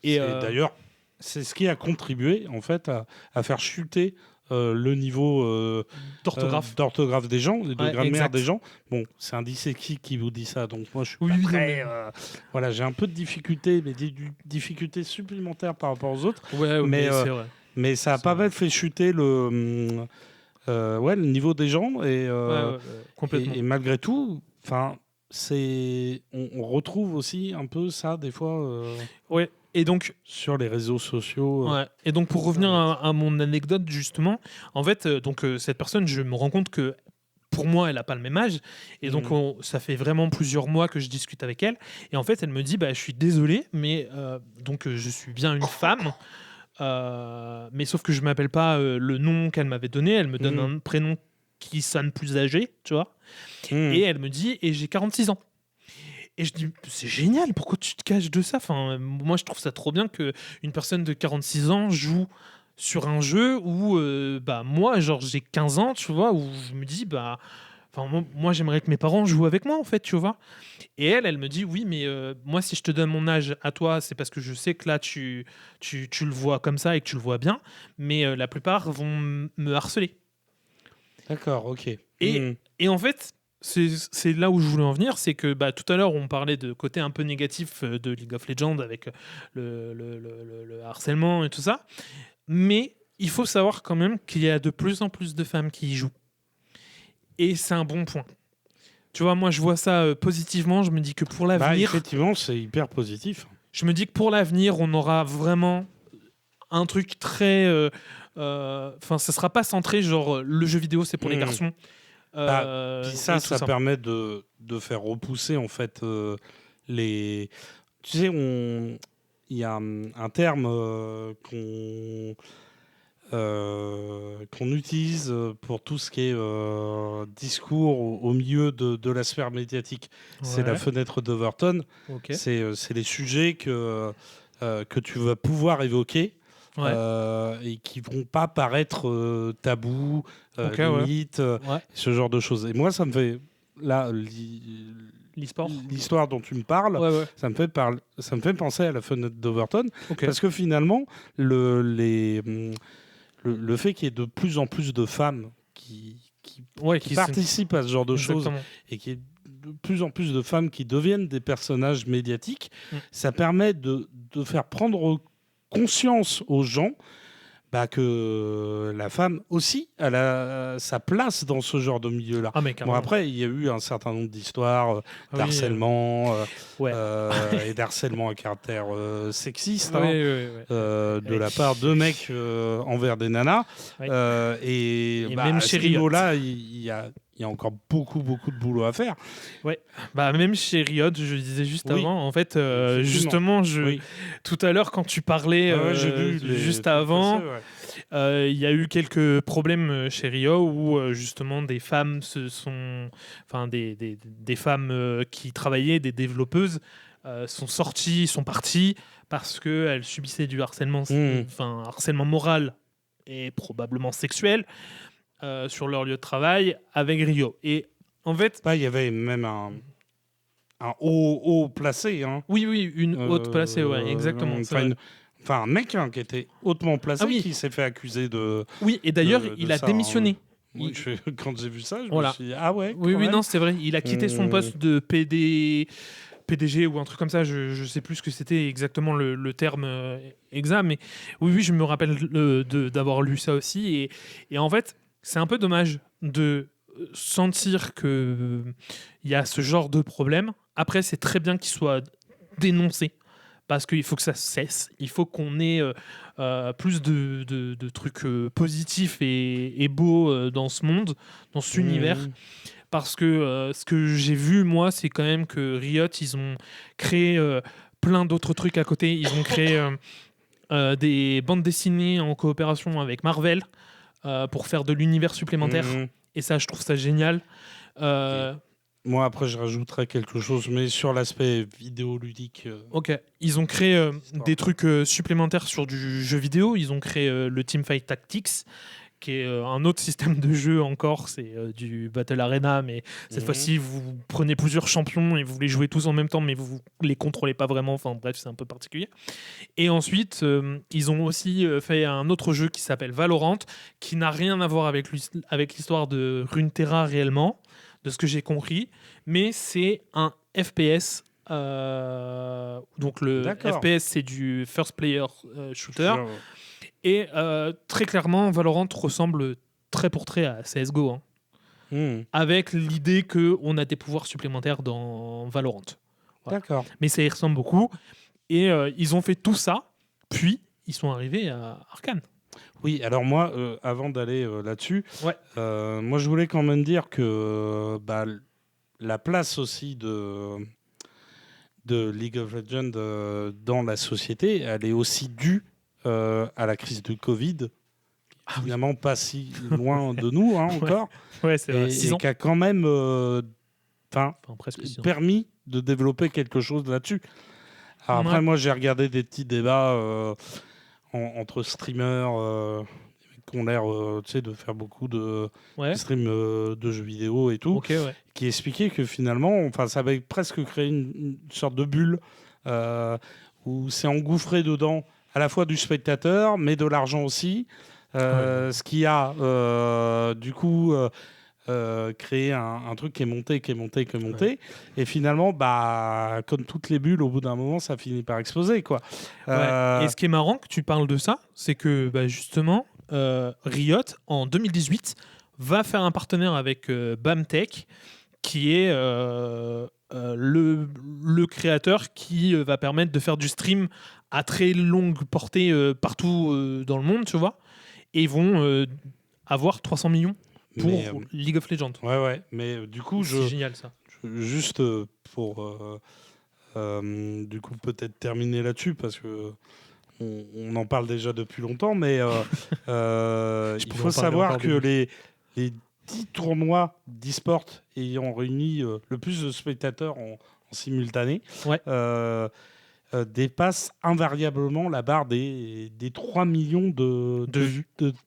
Et d'ailleurs, c'est ce qui a contribué, en fait, à faire chuter le niveau d'orthographe des gens, de grammaire des gens. Bon, c'est un dyslexique qui vous dit ça, donc moi je suis pas très... voilà, j'ai un peu de difficultés, mais des difficultés supplémentaires par rapport aux autres. Mais c'est vrai. Mais ça a pas mal fait chuter le niveau des gens et complètement. Et malgré tout, enfin, on retrouve aussi un peu ça des fois. Ouais. Et donc sur les réseaux sociaux. Et donc pour revenir à mon anecdote justement, en fait, cette personne, je me rends compte que pour moi, elle n'a pas le même âge. Et donc, ça fait vraiment plusieurs mois que je discute avec elle. Et en fait, elle me dit, je suis désolé, mais je suis bien une femme. Mais sauf que je ne m'appelle pas le nom qu'elle m'avait donné. Elle me donne un prénom qui sonne plus âgé, tu vois. Et elle me dit, et j'ai 46 ans. Et je dis, c'est génial, pourquoi tu te caches de ça? Enfin, moi, je trouve ça trop bien qu'une personne de 46 ans joue sur un jeu où, moi, genre, j'ai 15 ans, tu vois, où je me dis, moi, j'aimerais que mes parents jouent avec moi, en fait, tu vois. Et elle me dit, oui, mais moi, si je te donne mon âge à toi, c'est parce que je sais que là, tu le vois comme ça et que tu le vois bien, mais la plupart vont me harceler. D'accord, ok. Et en fait... C'est là où je voulais en venir, c'est que tout à l'heure on parlait de côté un peu négatif de League of Legends avec le harcèlement et tout ça, mais il faut savoir quand même qu'il y a de plus en plus de femmes qui y jouent. Et c'est un bon point. Tu vois, moi je vois ça positivement, je me dis que pour l'avenir... effectivement, c'est hyper positif. Je me dis que pour l'avenir, on aura vraiment un truc très... ça sera pas centré, genre le jeu vidéo c'est pour les garçons. Puis ça permet de faire repousser en fait les. Tu sais, il y a un terme qu'on utilise pour tout ce qui est discours au milieu de la sphère médiatique. Ouais. C'est la fenêtre d'Overton. Okay. C'est les sujets que tu vas pouvoir évoquer. Ouais. Et qui vont pas paraître tabous, limite, ce genre de choses. Et moi, ça me fait là l'histoire dont tu me parles, ça me fait penser à la fenêtre d'Overton, parce que finalement, le fait qu'il y ait de plus en plus de femmes qui participent à ce genre de choses et qu'il y ait de plus en plus de femmes qui deviennent des personnages médiatiques, ça permet de faire prendre conscience aux gens que la femme aussi, elle a sa place dans ce genre de milieu-là. Ah, mais Bon, après, il y a eu un certain nombre d'histoires d'harcèlement et d'harcèlement à caractère sexiste de la part de mecs envers des nanas. Et même à ce niveau-là, il y a encore beaucoup de boulot à faire. Ouais, même chez Riot, je disais juste avant, en fait, justement, tout à l'heure, quand tu parlais juste avant, il y a eu quelques problèmes chez Riot où justement des femmes des femmes qui travaillaient, des développeuses, sont parties parce qu'elles subissaient du harcèlement, harcèlement moral et probablement sexuel. Sur leur lieu de travail avec Riot. Et en fait, il y avait même un haut placé. Hein. Oui, une haute placée, exactement. Un mec qui était hautement placé, qui s'est fait accuser de. Oui, et d'ailleurs, il a démissionné. Moi, quand j'ai vu ça, je me suis dit, oui, non, c'est vrai. Il a quitté son poste de PDG ou un truc comme ça, je sais plus ce que c'était exactement le terme exact, mais oui, je me rappelle d'avoir lu ça aussi. Et en fait, c'est un peu dommage de sentir qu'il y a ce genre de problème. Après, c'est très bien qu'il soit dénoncé, parce qu'il faut que ça cesse. Il faut qu'on ait plus de trucs positifs et beaux dans ce monde, dans cet univers. Parce que ce que j'ai vu, moi, c'est quand même que Riot, ils ont créé plein d'autres trucs à côté. Ils ont créé des bandes dessinées en coopération avec Marvel, pour faire de l'univers supplémentaire. Et ça, je trouve ça génial. Moi, après, je rajouterais quelque chose, mais sur l'aspect vidéoludique. Ok. Ils ont créé des trucs supplémentaires sur du jeu vidéo. Ils ont créé le Teamfight Tactics, qui est un autre système de jeu encore. C'est du Battle Arena, mais cette fois-ci, vous prenez plusieurs champions et vous les jouez tous en même temps, mais vous les contrôlez pas vraiment. Enfin bref, c'est un peu particulier. Et ensuite, ils ont aussi fait un autre jeu qui s'appelle Valorant, qui n'a rien à voir avec l'histoire de Runeterra réellement, de ce que j'ai compris, mais c'est un FPS. Donc le FPS, c'est du First Player Shooter. Et très clairement, Valorant ressemble trait pour trait à CSGO, avec l'idée qu'on a des pouvoirs supplémentaires dans Valorant. Voilà. D'accord. Mais ça y ressemble beaucoup. Et ils ont fait tout ça, puis ils sont arrivés à Arcane. Oui, alors moi, avant d'aller là-dessus, moi je voulais quand même dire que la place aussi de League of Legends dans la société, elle est aussi due à la crise de Covid, évidemment pas si loin de nous encore, c'est vrai. et qui a quand même presque permis de développer quelque chose là-dessus. Alors après, moi j'ai regardé des petits débats entre streamers qui ont l'air de faire beaucoup de streams de jeux vidéo et tout, qui expliquaient que finalement ça avait presque créé une sorte de bulle où c'est engouffré dedans à la fois du spectateur, mais de l'argent aussi. Ce qui a du coup créé un truc qui est monté. Et finalement, comme toutes les bulles, au bout d'un moment, ça finit par exploser, quoi. Et ce qui est marrant que tu parles de ça, c'est que justement, Riot, en 2018, va faire un partenaire avec BAMTech, qui est le créateur qui va permettre de faire du stream à très longue portée partout dans le monde, tu vois. Et ils vont avoir 300 millions pour League of Legends. Ouais, mais du coup, c'est génial ça. Juste pour du coup peut-être terminer là-dessus, parce que on en parle déjà depuis longtemps, mais il faut savoir que les 10 tournois d'e-sport ayant réuni le plus de spectateurs en simultané dépassent invariablement la barre des 3 millions de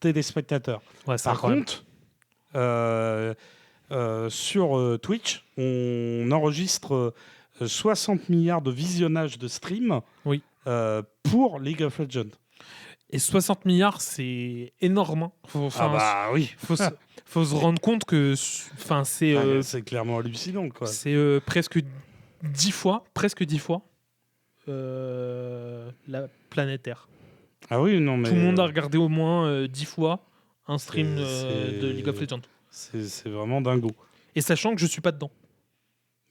téléspectateurs. Par contre, sur Twitch, on enregistre 60 milliards de visionnages de stream pour League of Legends. Et 60 milliards, c'est énorme. Hein. Oui. Faut se rendre compte que C'est clairement hallucinant, quoi. C'est presque 10 fois la planète Terre. Ah oui, non, mais... Tout le monde a regardé au moins 10 fois un stream c'est- de League of Legends. C'est vraiment dingo. Et sachant que je suis pas dedans.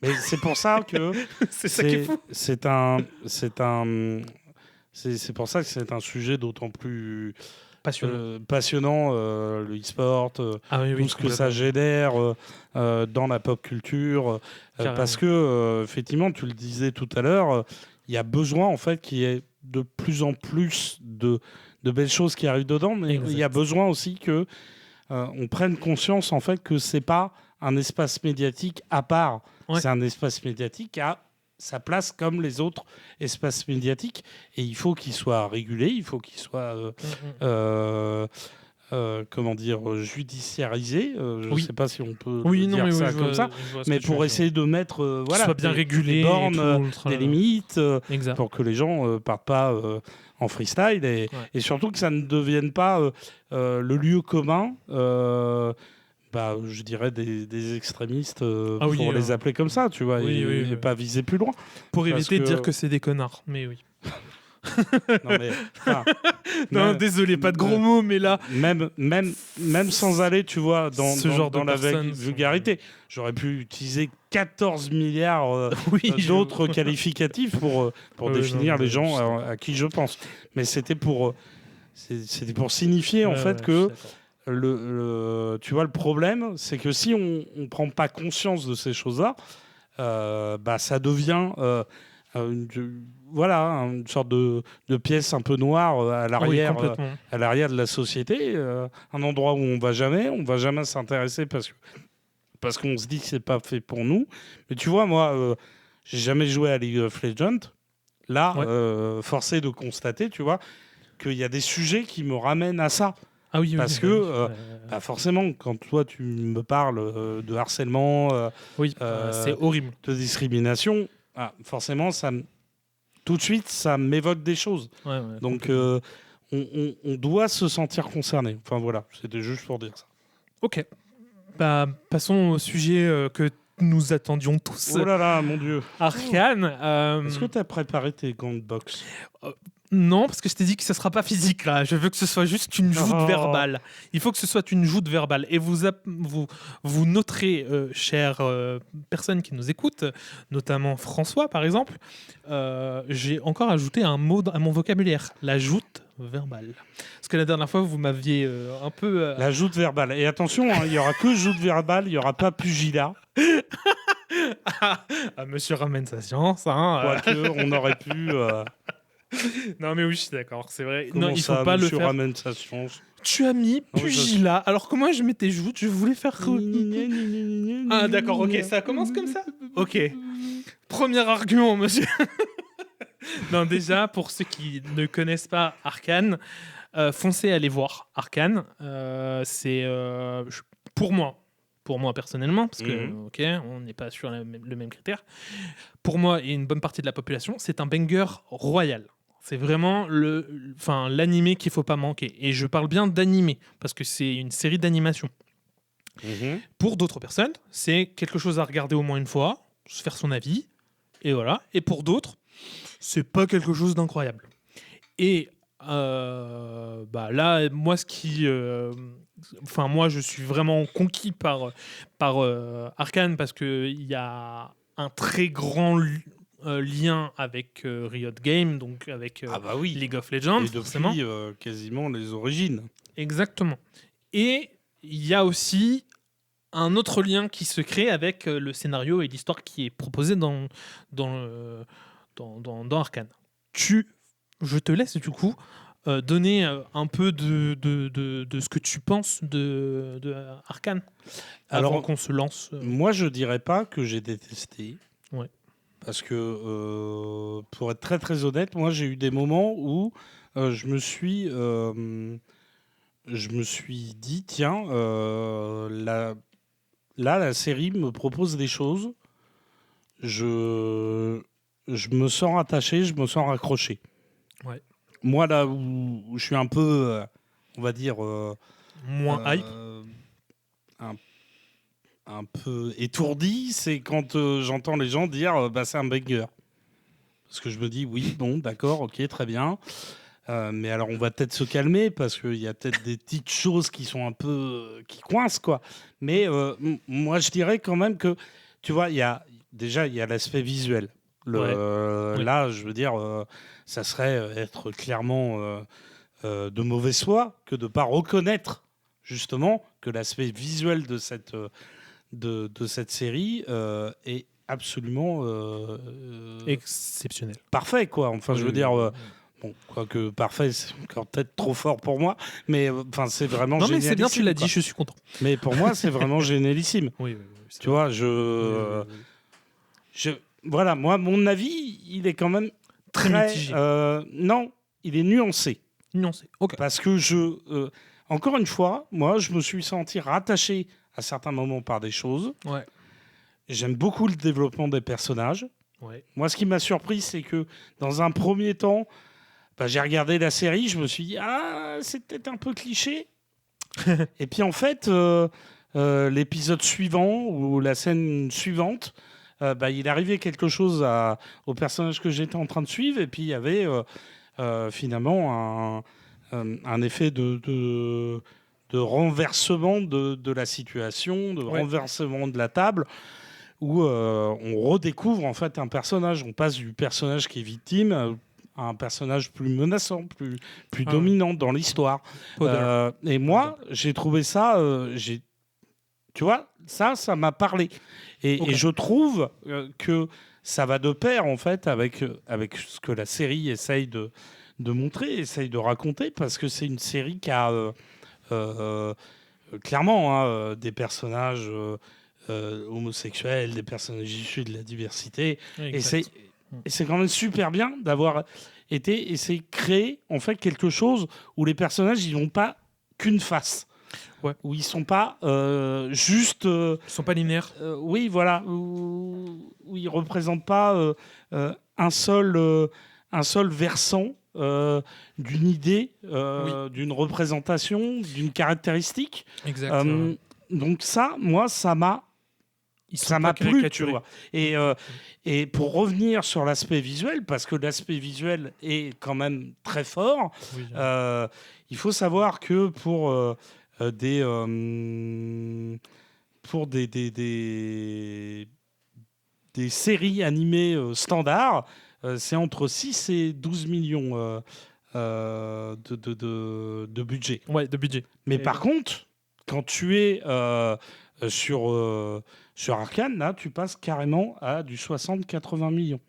Mais c'est pour ça que... C'est ça qui est fou. C'est pour ça que c'est un sujet d'autant plus passionnant, le e-sport, tout ce que ça génère dans la pop culture. Parce que, effectivement, tu le disais tout à l'heure, il y a besoin en fait qu'il y ait de plus en plus de belles choses qui arrivent dedans, mais il y a besoin aussi que on prenne conscience en fait que c'est pas un espace médiatique à part. Ouais. C'est un espace médiatique à sa place comme les autres espaces médiatiques, et il faut qu'il soit régulé, il faut qu'il soit comment dire, judiciarisé. Je ne sais pas si on peut dire ça comme ça, mais pour essayer de mettre voilà, soit bien régulé, des bornes, des limites, pour que les gens partent pas en freestyle, et surtout que ça ne devienne pas le lieu commun. Je dirais des extrémistes pour les appeler comme ça, tu vois, et pas viser plus loin. Pour éviter de dire que c'est des connards, mais oui. Non, désolé, pas de gros mots, mais là... Même sans aller, tu vois, dans la vulgarité, j'aurais pu utiliser 14 milliards d'autres qualificatifs pour définir les gens à qui je pense. Mais c'était pour signifier, en fait, que... tu vois, le problème, c'est que si on ne prend pas conscience de ces choses-là, ça devient une sorte de pièce un peu noire à l'arrière de la société, un endroit où on va jamais s'intéresser parce qu'on se dit que c'est pas fait pour nous. Mais tu vois, moi, j'ai jamais joué à League of Legends. Là, forcé de constater, tu vois, qu'il y a des sujets qui me ramènent à ça. Ah oui, parce que forcément, quand toi tu me parles de harcèlement, c'est horrible, de discrimination, forcément tout de suite ça m'évoque des choses. Donc on doit se sentir concerné. Enfin voilà, c'était juste pour dire ça. Ok. Passons au sujet que nous attendions tous. Oh là là, mon Dieu. Arcane. Est-ce que tu as préparé tes gants de boxe? Non, parce que je t'ai dit que ce ne sera pas physique, là. Je veux que ce soit juste une joute verbale. Il faut que ce soit une joute verbale. Et vous noterez, chères personnes qui nous écoutent, notamment François, par exemple, j'ai encore ajouté un mot à mon vocabulaire, la joute verbale. Parce que la dernière fois, vous m'aviez un peu... La joute verbale. Et attention, il n'y aura que joute verbale, il n'y aura pas pugilat. Monsieur ramène sa science. Quoique, on aurait pu... Non mais oui, je suis d'accord, c'est vrai. Comment non, il ça, faut pas le faire. Ramène sa science. Tu as mis pugilat. Alors que moi je m'étais joute, je voulais faire. Ah d'accord, ok, ça commence comme ça. Ok. Premier argument, monsieur. Non, déjà pour ceux qui ne connaissent pas Arcane, foncez aller voir Arcane. C'est pour moi personnellement, parce que on n'est pas sur le même critère. Pour moi et une bonne partie de la population, c'est un banger royal. C'est vraiment l'animé qu'il ne faut pas manquer. Et je parle bien d'animé, parce que c'est une série d'animation. Pour d'autres personnes, c'est quelque chose à regarder au moins une fois, se faire son avis, et voilà. Et pour d'autres, c'est pas quelque chose d'incroyable. Et là, moi, moi, je suis vraiment conquis par Arcane, parce qu'il y a un très grand lien avec Riot Games, donc avec League of Legends, et depuis, forcément. Quasiment les origines. Exactement. Et il y a aussi un autre lien qui se crée avec le scénario et l'histoire qui est proposé dans Arcane. Je te laisse du coup donner un peu de ce que tu penses de Arcane avant qu'on se lance. Moi, je dirais pas que j'ai détesté. Ouais. Parce que, pour être très très honnête, moi j'ai eu des moments où je me suis dit, tiens, la série me propose des choses, je me sens attaché, je me sens raccroché. Ouais. moi, là où je suis un peu, on va dire, Moins hype. Un peu étourdi, c'est quand j'entends les gens dire bah, c'est un banger. Parce que je me dis, oui, bon, d'accord, ok, très bien. Mais alors, on va peut-être se calmer parce qu'il y a peut-être des petites choses qui sont un peu. Qui coincent, quoi. Mais moi, je dirais quand même que, tu vois, il y a l'aspect visuel. Ouais. Là, je veux dire, ça serait être clairement de mauvaise foi que de ne pas reconnaître, justement, que l'aspect visuel de cette série est absolument Exceptionnel. parfait, quoi. Enfin, je veux dire, bon, quoique parfait, c'est encore peut-être trop fort pour moi, mais enfin, c'est vraiment Non, mais génialissime. c'est bien, tu l'as quoi. dit, je suis content. Mais pour moi, c'est vraiment génialissime. Oui, c'est Tu vrai. vois, voilà, moi, mon avis, il est quand même Très mitigé. non, il est nuancé. Nuancé. Ok. Parce que encore une fois, moi, je me suis senti rattaché à certains moments par des choses. Ouais. J'aime beaucoup le développement des personnages. Ouais. Moi, ce qui m'a surpris, c'est que dans un premier temps, bah, j'ai regardé la série, je me suis dit, ah, c'est peut-être un peu cliché. Et puis en fait, l'épisode suivant ou la scène suivante, bah, il arrivait quelque chose au personnage que j'étais en train de suivre, et puis il y avait finalement un effet de renversement de la situation, de renversement de la table, où on redécouvre en fait un personnage. On passe du personnage qui est victime à un personnage plus menaçant, plus dominant dans l'histoire. Et moi, j'ai trouvé ça... tu vois, ça m'a parlé. Et je trouve que ça va de pair, en fait, avec ce que la série essaye de montrer, essaye de raconter, parce que c'est une série qui a clairement des personnages homosexuels, des personnages issus de la diversité. Exact. Et c'est quand même super bien d'avoir été essayé de créer, en fait, quelque chose où les personnages, ils n'ont pas qu'une face. Ouais. Où ils sont pas juste. Ils sont pas linéaires. Oui, voilà. Où ils représentent pas un seul versant d'une idée, d'une représentation, d'une caractéristique. Exact. Donc ça, moi, ça m'a plu, tu vois. Et pour revenir sur l'aspect visuel, parce que l'aspect visuel est quand même très fort, il faut savoir que pour des séries animées standards, c'est entre 6 et 12 millions de budget. Ouais, de budget. Mais par contre, quand tu es sur Arcane, là, tu passes carrément à du 60-80 millions.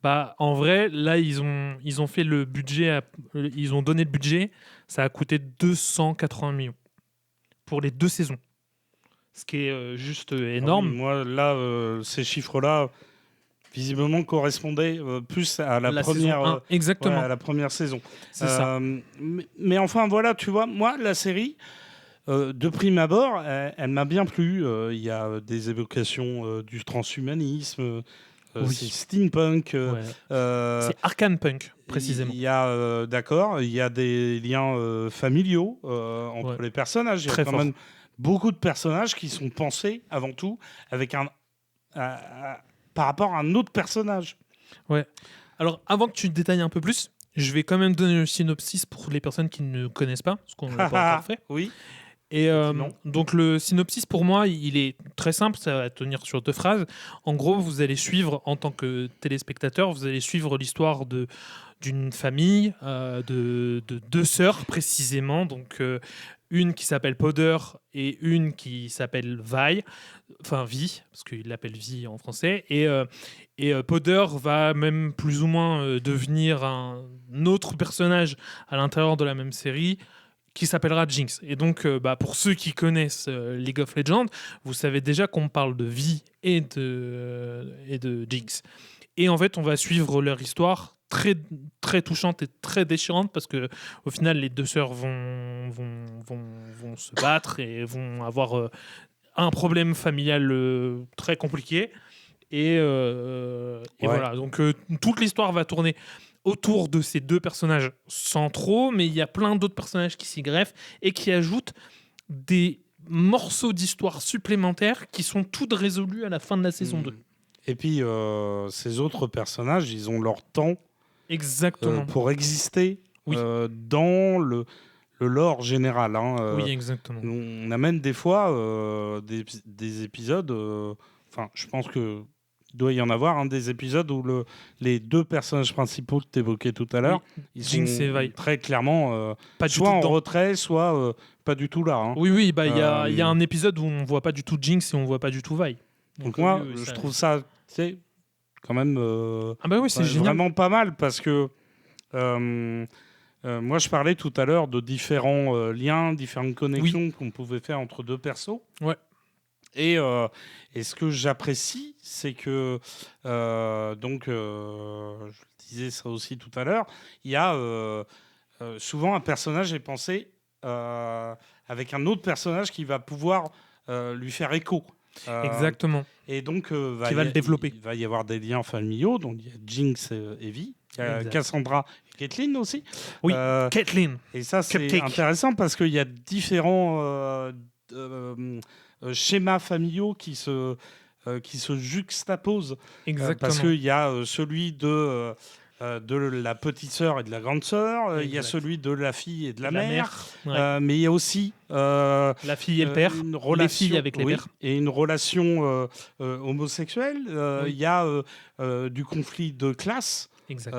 Bah, en vrai, là, ils ont fait le budget, ils ont donné le budget, ça a coûté 280 millions pour les 2 saisons. Ce qui est juste énorme. Oui, moi, là, ces chiffres-là, visiblement, correspondaient plus à la première, exactement. à la première saison. C'est ça. Mais enfin, voilà, tu vois, moi, la série, de prime abord, elle m'a bien plu. Il y a des évocations du transhumanisme. C'est steampunk. C'est Arcane Punk, précisément. Il y a, d'accord, il y a des liens familiaux entre les personnages. Il y a quand même beaucoup de personnages qui sont pensés avant tout avec par rapport à un autre personnage. Ouais. Alors, avant que tu détailles un peu plus, je vais quand même donner le synopsis pour les personnes qui ne connaissent pas, parce qu'on ne l'a pas encore fait. Oui. Et donc le synopsis pour moi, il est très simple, ça va tenir sur 2 phrases. En gros, vous allez suivre, en tant que téléspectateur, vous allez suivre l'histoire d'une famille, de 2 sœurs précisément, donc une qui s'appelle Powder et une qui s'appelle Vi, parce qu'il l'appelle Vi en français, et Powder va même plus ou moins devenir un autre personnage à l'intérieur de la même série, qui s'appellera Jinx. Et donc, pour ceux qui connaissent League of Legends, vous savez déjà qu'on parle de Vi et de Jinx. Et en fait, on va suivre leur histoire très, très touchante et très déchirante, parce que au final, les 2 sœurs vont se battre et vont avoir un problème familial très compliqué. Et voilà, donc toute l'histoire va tourner autour de ces deux personnages centraux, mais il y a plein d'autres personnages qui s'y greffent et qui ajoutent des morceaux d'histoire supplémentaires qui sont toutes résolus à la fin de la saison 2. Et puis, ces autres personnages, ils ont leur temps Exactement. pour exister Oui. dans le lore général. Oui, exactement. On a même des fois des épisodes, je pense que il doit y en avoir des épisodes où les deux personnages principaux que tu évoquais tout à l'heure, ils Jinx sont et Vi. très clairement Pas du soit tout en dedans. retrait, soit pas du tout là. Oui, il y a un épisode où on voit pas du tout Jinx et on voit pas du tout Vi. Donc moi, je trouve ça, quand même c'est génial. vraiment pas mal parce que moi, je parlais tout à l'heure de différents liens, différentes connexions qu'on pouvait faire entre deux persos. Ouais. Et ce que j'apprécie, c'est que, je disais ça aussi tout à l'heure, il y a souvent un personnage est pensé avec un autre personnage qui va pouvoir lui faire écho. Exactement. Et donc, qui va le développer. Il va y avoir des liens familiaux, donc il y a Jinx et Vi, il y a Exact. Cassandra et Caitlyn aussi. Oui, Caitlyn. Et ça, c'est Cupcake. intéressant parce qu'il y a différents schémas familiaux qui se juxtaposent. Exactement. Parce qu'il y a celui de la petite sœur et de la grande sœur, il y a celui de la fille et de la mère, ouais. mais il y a aussi la fille et le père, une relation, les filles avec les pères. Et une relation homosexuelle. Il y a du conflit de classe. Exact.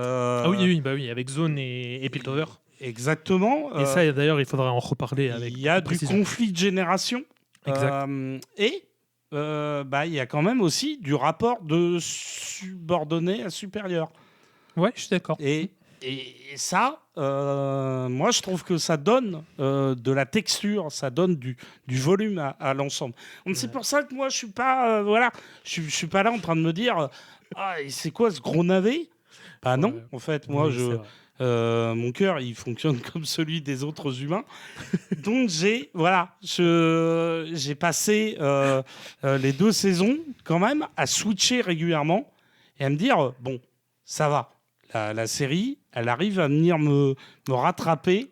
Oui, avec Zone et Piltover. Exactement. Et ça, d'ailleurs, il faudra en reparler avec. Il y a du conflit de génération. Exact. Et il y a quand même aussi du rapport de subordonné à supérieur. Ouais, je suis d'accord. Et ça, moi, je trouve que ça donne de la texture, ça donne du volume à l'ensemble. Donc, c'est pour ça que moi, je suis pas, je suis pas là en train de me dire, c'est quoi ce gros navet ? Bah non, en fait, moi, mon cœur, il fonctionne comme celui des autres humains. Donc, j'ai passé les 2 saisons quand même à switcher régulièrement et à me dire, bon, ça va. La série, elle arrive à venir me rattraper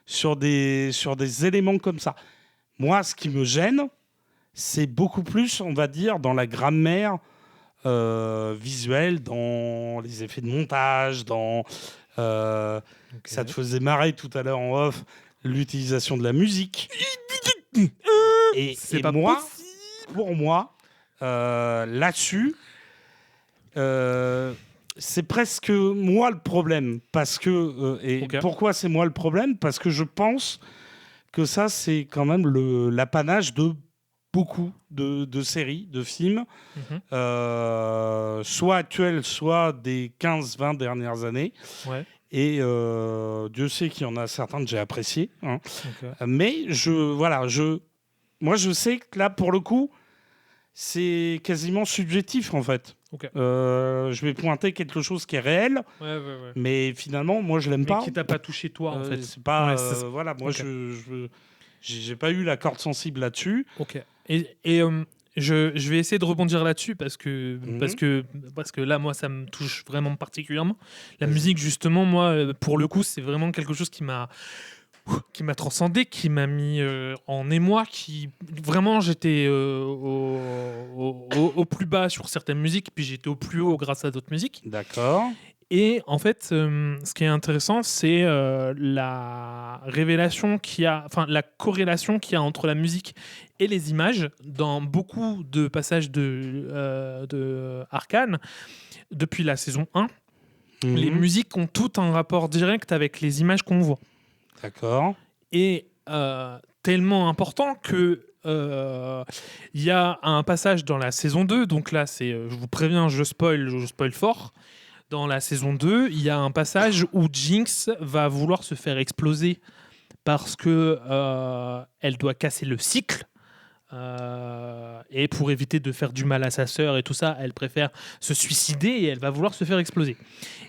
sur des éléments comme ça. Moi, ce qui me gêne, c'est beaucoup plus, on va dire, dans la grammaire visuelle, dans les effets de montage, ça te faisait marrer tout à l'heure en off, l'utilisation de la musique. et pas moi, possible. pour moi, là-dessus, c'est presque moi le problème. Parce que, pourquoi c'est moi le problème ? Parce que je pense que ça, c'est quand même l'apanage de beaucoup de séries, de films, soit actuels, soit des 15-20 dernières années. Ouais. Et Dieu sait qu'il y en a certains que j'ai appréciés. Mais moi, je sais que là, pour le coup, c'est quasiment subjectif, en fait. Je vais pointer quelque chose qui est réel, mais finalement, moi, je l'aime pas. Mais qui t'a pas touché, toi, en fait. C'est pas... moi, j'ai pas eu la corde sensible là-dessus. Et je vais essayer de rebondir là-dessus parce que là, moi, ça me touche vraiment particulièrement. La musique, justement, moi, pour le coup, c'est vraiment quelque chose qui m'a transcendé, qui m'a mis en émoi, qui vraiment j'étais au plus bas sur certaines musiques, puis j'étais au plus haut grâce à d'autres musiques. D'accord. Et en fait, ce qui est intéressant, c'est la révélation la corrélation qu'il y a entre la musique et les images dans beaucoup de passages de Arcane depuis la saison 1. Les musiques ont tout un rapport direct avec les images qu'on voit. D'accord. Et tellement important que il y a un passage dans la saison 2, donc là, je vous préviens, je spoil fort. Dans la saison 2, il y a un passage où Jinx va vouloir se faire exploser parce que elle doit casser le cycle. Et pour éviter de faire du mal à sa sœur et tout ça, elle préfère se suicider et elle va vouloir se faire exploser.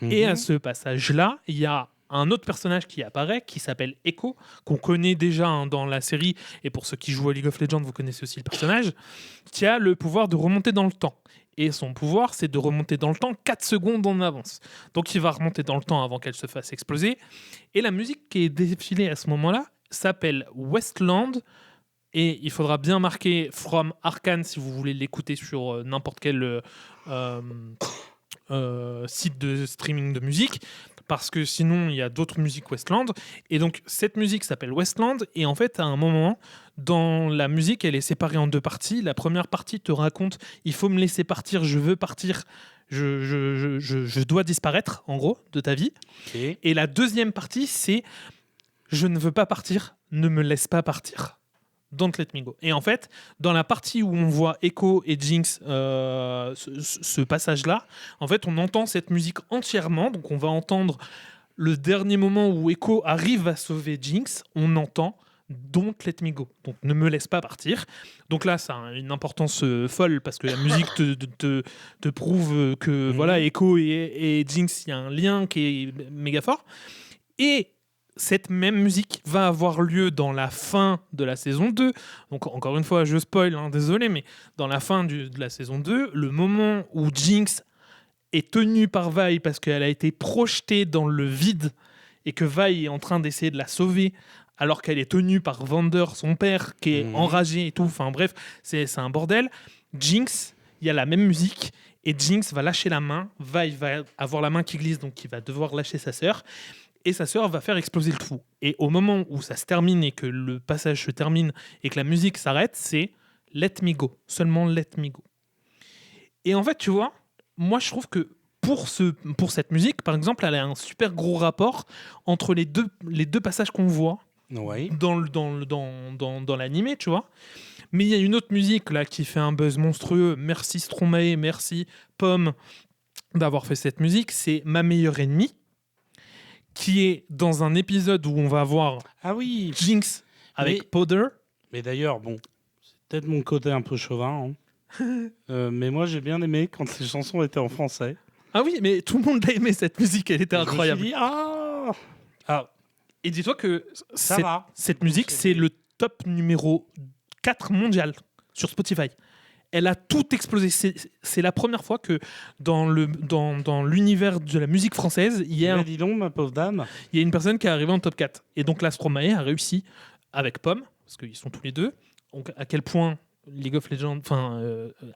Et à ce passage-là, il y a un autre personnage qui apparaît, qui s'appelle Echo, qu'on connaît déjà dans la série, et pour ceux qui jouent à League of Legends, vous connaissez aussi le personnage, qui a le pouvoir de remonter dans le temps. Et son pouvoir, c'est de remonter dans le temps 4 secondes en avance. Donc il va remonter dans le temps avant qu'elle se fasse exploser. Et la musique qui est défilée à ce moment-là s'appelle Westland. Et il faudra bien marquer From Arcane si vous voulez l'écouter sur n'importe quel site de streaming de musique. Parce que sinon, il y a d'autres musiques Westland. Et donc, cette musique s'appelle Westland. Et en fait, à un moment, dans la musique, elle est séparée en 2 parties. La première partie te raconte « Il faut me laisser partir, je veux partir, je dois disparaître, en gros, de ta vie. Okay. » Et la deuxième partie, c'est « Je ne veux pas partir, ne me laisse pas partir. » Don't let me go. Et en fait, dans la partie où on voit Echo et Jinx, ce passage-là, en fait, on entend cette musique entièrement. Donc, on va entendre le dernier moment où Echo arrive à sauver Jinx. On entend Don't let me go. Donc, ne me laisse pas partir. Donc là, ça a une importance folle parce que la musique te prouve que voilà, Echo et Jinx, il y a un lien qui est méga fort. Et cette même musique va avoir lieu dans la fin de la saison 2. Donc, encore une fois, je spoil, désolé, mais dans la fin de la saison 2, le moment où Jinx est tenue par Vi parce qu'elle a été projetée dans le vide et que Vi est en train d'essayer de la sauver alors qu'elle est tenue par Vander, son père, qui est enragé et tout. Enfin bref, c'est un bordel. Jinx, il y a la même musique et Jinx va lâcher la main. Vi va avoir la main qui glisse, donc il va devoir lâcher sa sœur. Et sa sœur va faire exploser le tout. Et au moment où ça se termine et que le passage se termine et que la musique s'arrête, c'est Let Me Go. Seulement Let Me Go. Et en fait, tu vois, moi je trouve que pour cette musique, par exemple, elle a un super gros rapport entre les deux passages qu'on voit dans l'animé, tu vois. Mais il y a une autre musique là qui fait un buzz monstrueux. Merci Stromae, merci Pomme d'avoir fait cette musique. C'est Ma meilleure ennemie, qui est dans un épisode où on va voir Jinx avec Powder. Mais d'ailleurs, bon, c'est peut-être mon côté un peu chauvin, mais moi j'ai bien aimé quand ces chansons étaient en français. Ah oui, mais tout le monde a aimé cette musique, elle était incroyable. Je me suis dit, et dis-toi que cette musique, C'est c'est le top numéro 4 mondial sur Spotify. Elle a tout explosé. C'est la première fois que dans l'univers de la musique française, dis donc, ma pauvre dame. Il y a une personne qui est arrivée en top 4. Et donc là, Stromae a réussi avec Pomme, parce qu'ils sont tous les deux. Donc à quel point League of Legends,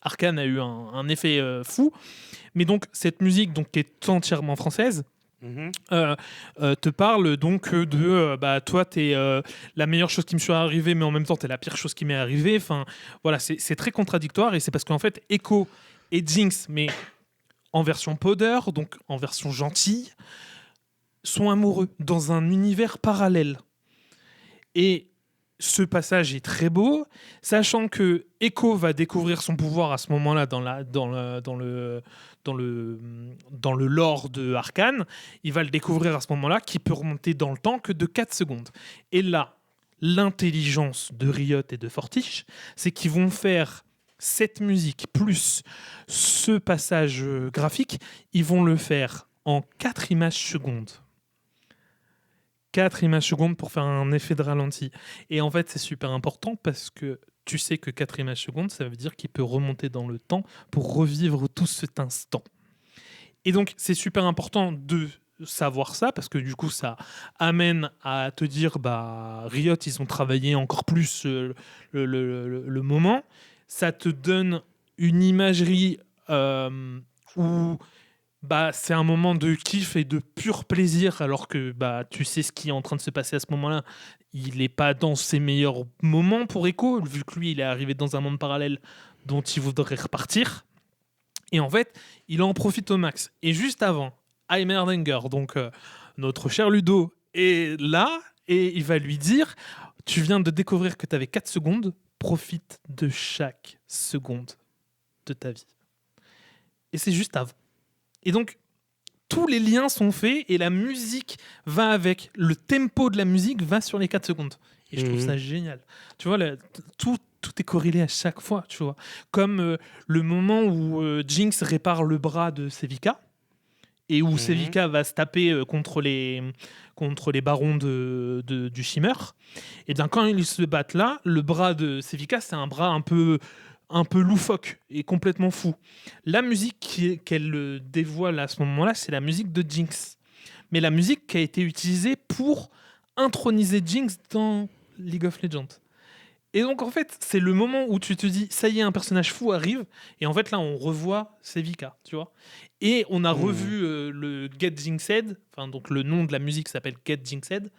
Arcane a eu un effet fou. Mais donc cette musique, donc, qui est entièrement française, te parle donc de toi t'es la meilleure chose qui me soit arrivée, mais en même temps t'es la pire chose qui m'est arrivée. Enfin voilà, c'est très contradictoire, et c'est parce qu'en fait Echo et Jinx, mais en version Powder, donc en version gentille, sont amoureux dans un univers parallèle. Et ce passage est très beau, sachant que Echo va découvrir son pouvoir à ce moment-là dans le lore de Arcane. Il va le découvrir à ce moment-là, qui peut remonter dans le temps que de 4 secondes. Et là, l'intelligence de Riot et de Fortiche, c'est qu'ils vont faire cette musique plus ce passage graphique, ils vont le faire en 4 images secondes. 4 images secondes pour faire un effet de ralenti. Et en fait, c'est super important parce que tu sais que 4 images secondes, ça veut dire qu'il peut remonter dans le temps pour revivre tout cet instant. Et donc, c'est super important de savoir ça parce que du coup, ça amène à te dire, Riot, ils ont travaillé encore plus le moment. Ça te donne une imagerie où c'est un moment de kiff et de pur plaisir, alors que tu sais ce qui est en train de se passer à ce moment-là. Il n'est pas dans ses meilleurs moments pour Echo, vu que lui, il est arrivé dans un monde parallèle dont il voudrait repartir. Et en fait, il en profite au max. Et juste avant, Heimerdinger, donc notre cher Ludo, est là, et il va lui dire « Tu viens de découvrir que tu avais 4 secondes, profite de chaque seconde de ta vie. » Et c'est juste avant. Et donc, tous les liens sont faits et la musique va avec. Le tempo de la musique va sur les 4 secondes. Et je trouve ça génial. Tu vois, tout est corrélé à chaque fois, tu vois. Comme le moment où Jinx répare le bras de Sevika. et où Sevika va se taper contre les barons du Shimmer. Et bien quand ils se battent là, le bras de Sevika, c'est un bras un peu loufoque et complètement fou. La musique qu'elle dévoile à ce moment-là, c'est la musique de Jinx. Mais la musique qui a été utilisée pour introniser Jinx dans League of Legends. Et donc en fait, c'est le moment où tu te dis, ça y est, un personnage fou arrive, et en fait là, on revoit Sevika, tu vois. Et on a revu le Get Jinxed, enfin donc le nom de la musique s'appelle Get Jinxed,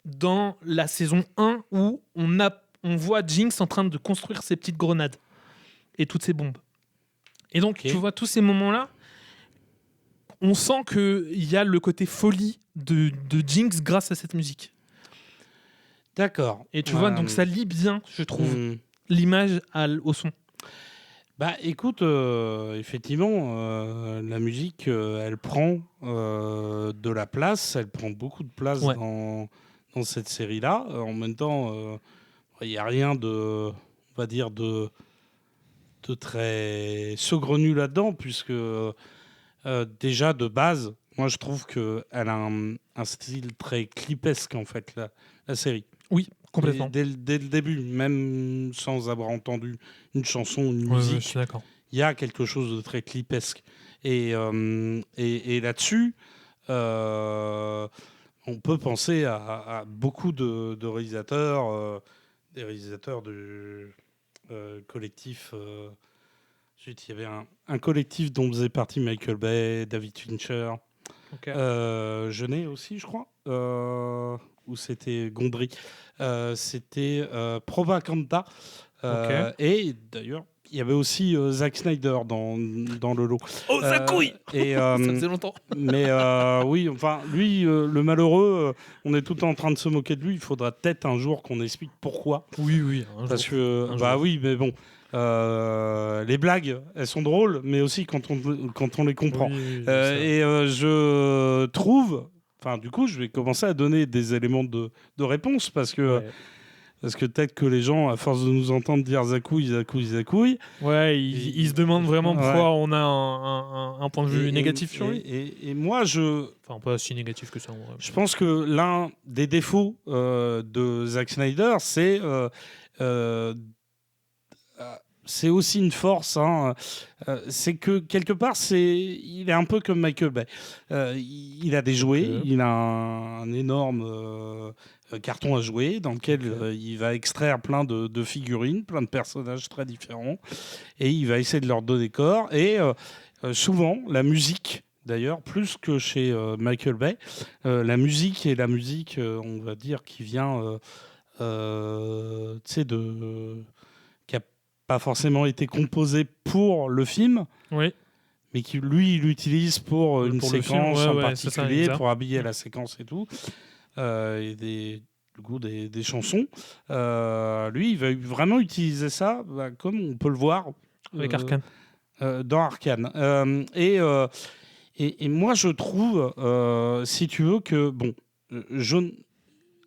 dans la saison 1 où on voit Jinx en train de construire ses petites grenades et toutes ses bombes. Et donc tu vois tous ces moments-là, on sent qu'il y a le côté folie de Jinx grâce à cette musique. D'accord. Et tu vois, donc ça lie bien, je trouve, l'image au son. Bah écoute, effectivement, la musique, elle prend de la place, elle prend beaucoup de place dans cette série-là. En même temps, il n'y a rien de, on va dire, de très saugrenu là-dedans, puisque déjà de base, moi je trouve qu'elle a un style très clipesque en fait, la série. Oui, complètement. Dès le début, même sans avoir entendu une chanson, une musique, il y a quelque chose de très clipesque. Et là-dessus, on peut penser à beaucoup de réalisateurs, des réalisateurs du collectif. Il y avait un collectif dont faisait partie Michael Bay, David Fincher, Jeunet aussi, je crois. Ou c'était Gondry, c'était Propaganda. Et d'ailleurs, il y avait aussi Zack Snyder dans le lot. Oh, ça couille ça faisait longtemps. Mais oui, enfin, lui, le malheureux, on est tout le temps en train de se moquer de lui. Il faudra peut-être un jour qu'on explique pourquoi. Oui, parce que, oui, mais bon, les blagues, elles sont drôles, mais aussi quand on les comprend. Et je trouve... Enfin, du coup, je vais commencer à donner des éléments de réponse parce que peut-être que les gens, à force de nous entendre dire Zakouille, ils se demandent vraiment pourquoi on a un point de vue négatif sur lui. Et moi, enfin, pas si négatif que ça. Je pense que l'un des défauts de Zack Snyder, c'est aussi une force, c'est que quelque part, il est un peu comme Michael Bay. Il a des jouets, il a un énorme carton à jouer dans lequel il va extraire plein de figurines, plein de personnages très différents, et il va essayer de leur donner corps. Et souvent, la musique, d'ailleurs, plus que chez Michael Bay, la musique est la musique, on va dire, qui vient, tu sais, qui a pas forcément été composé pour le film, mais qui lui il l'utilise pour une séquence en particulier, pour habiller la séquence et tout, et des chansons. Lui, il va vraiment utiliser ça, comme on peut le voir avec Arcane. Dans Arcane. Et moi, je trouve, si tu veux, que bon,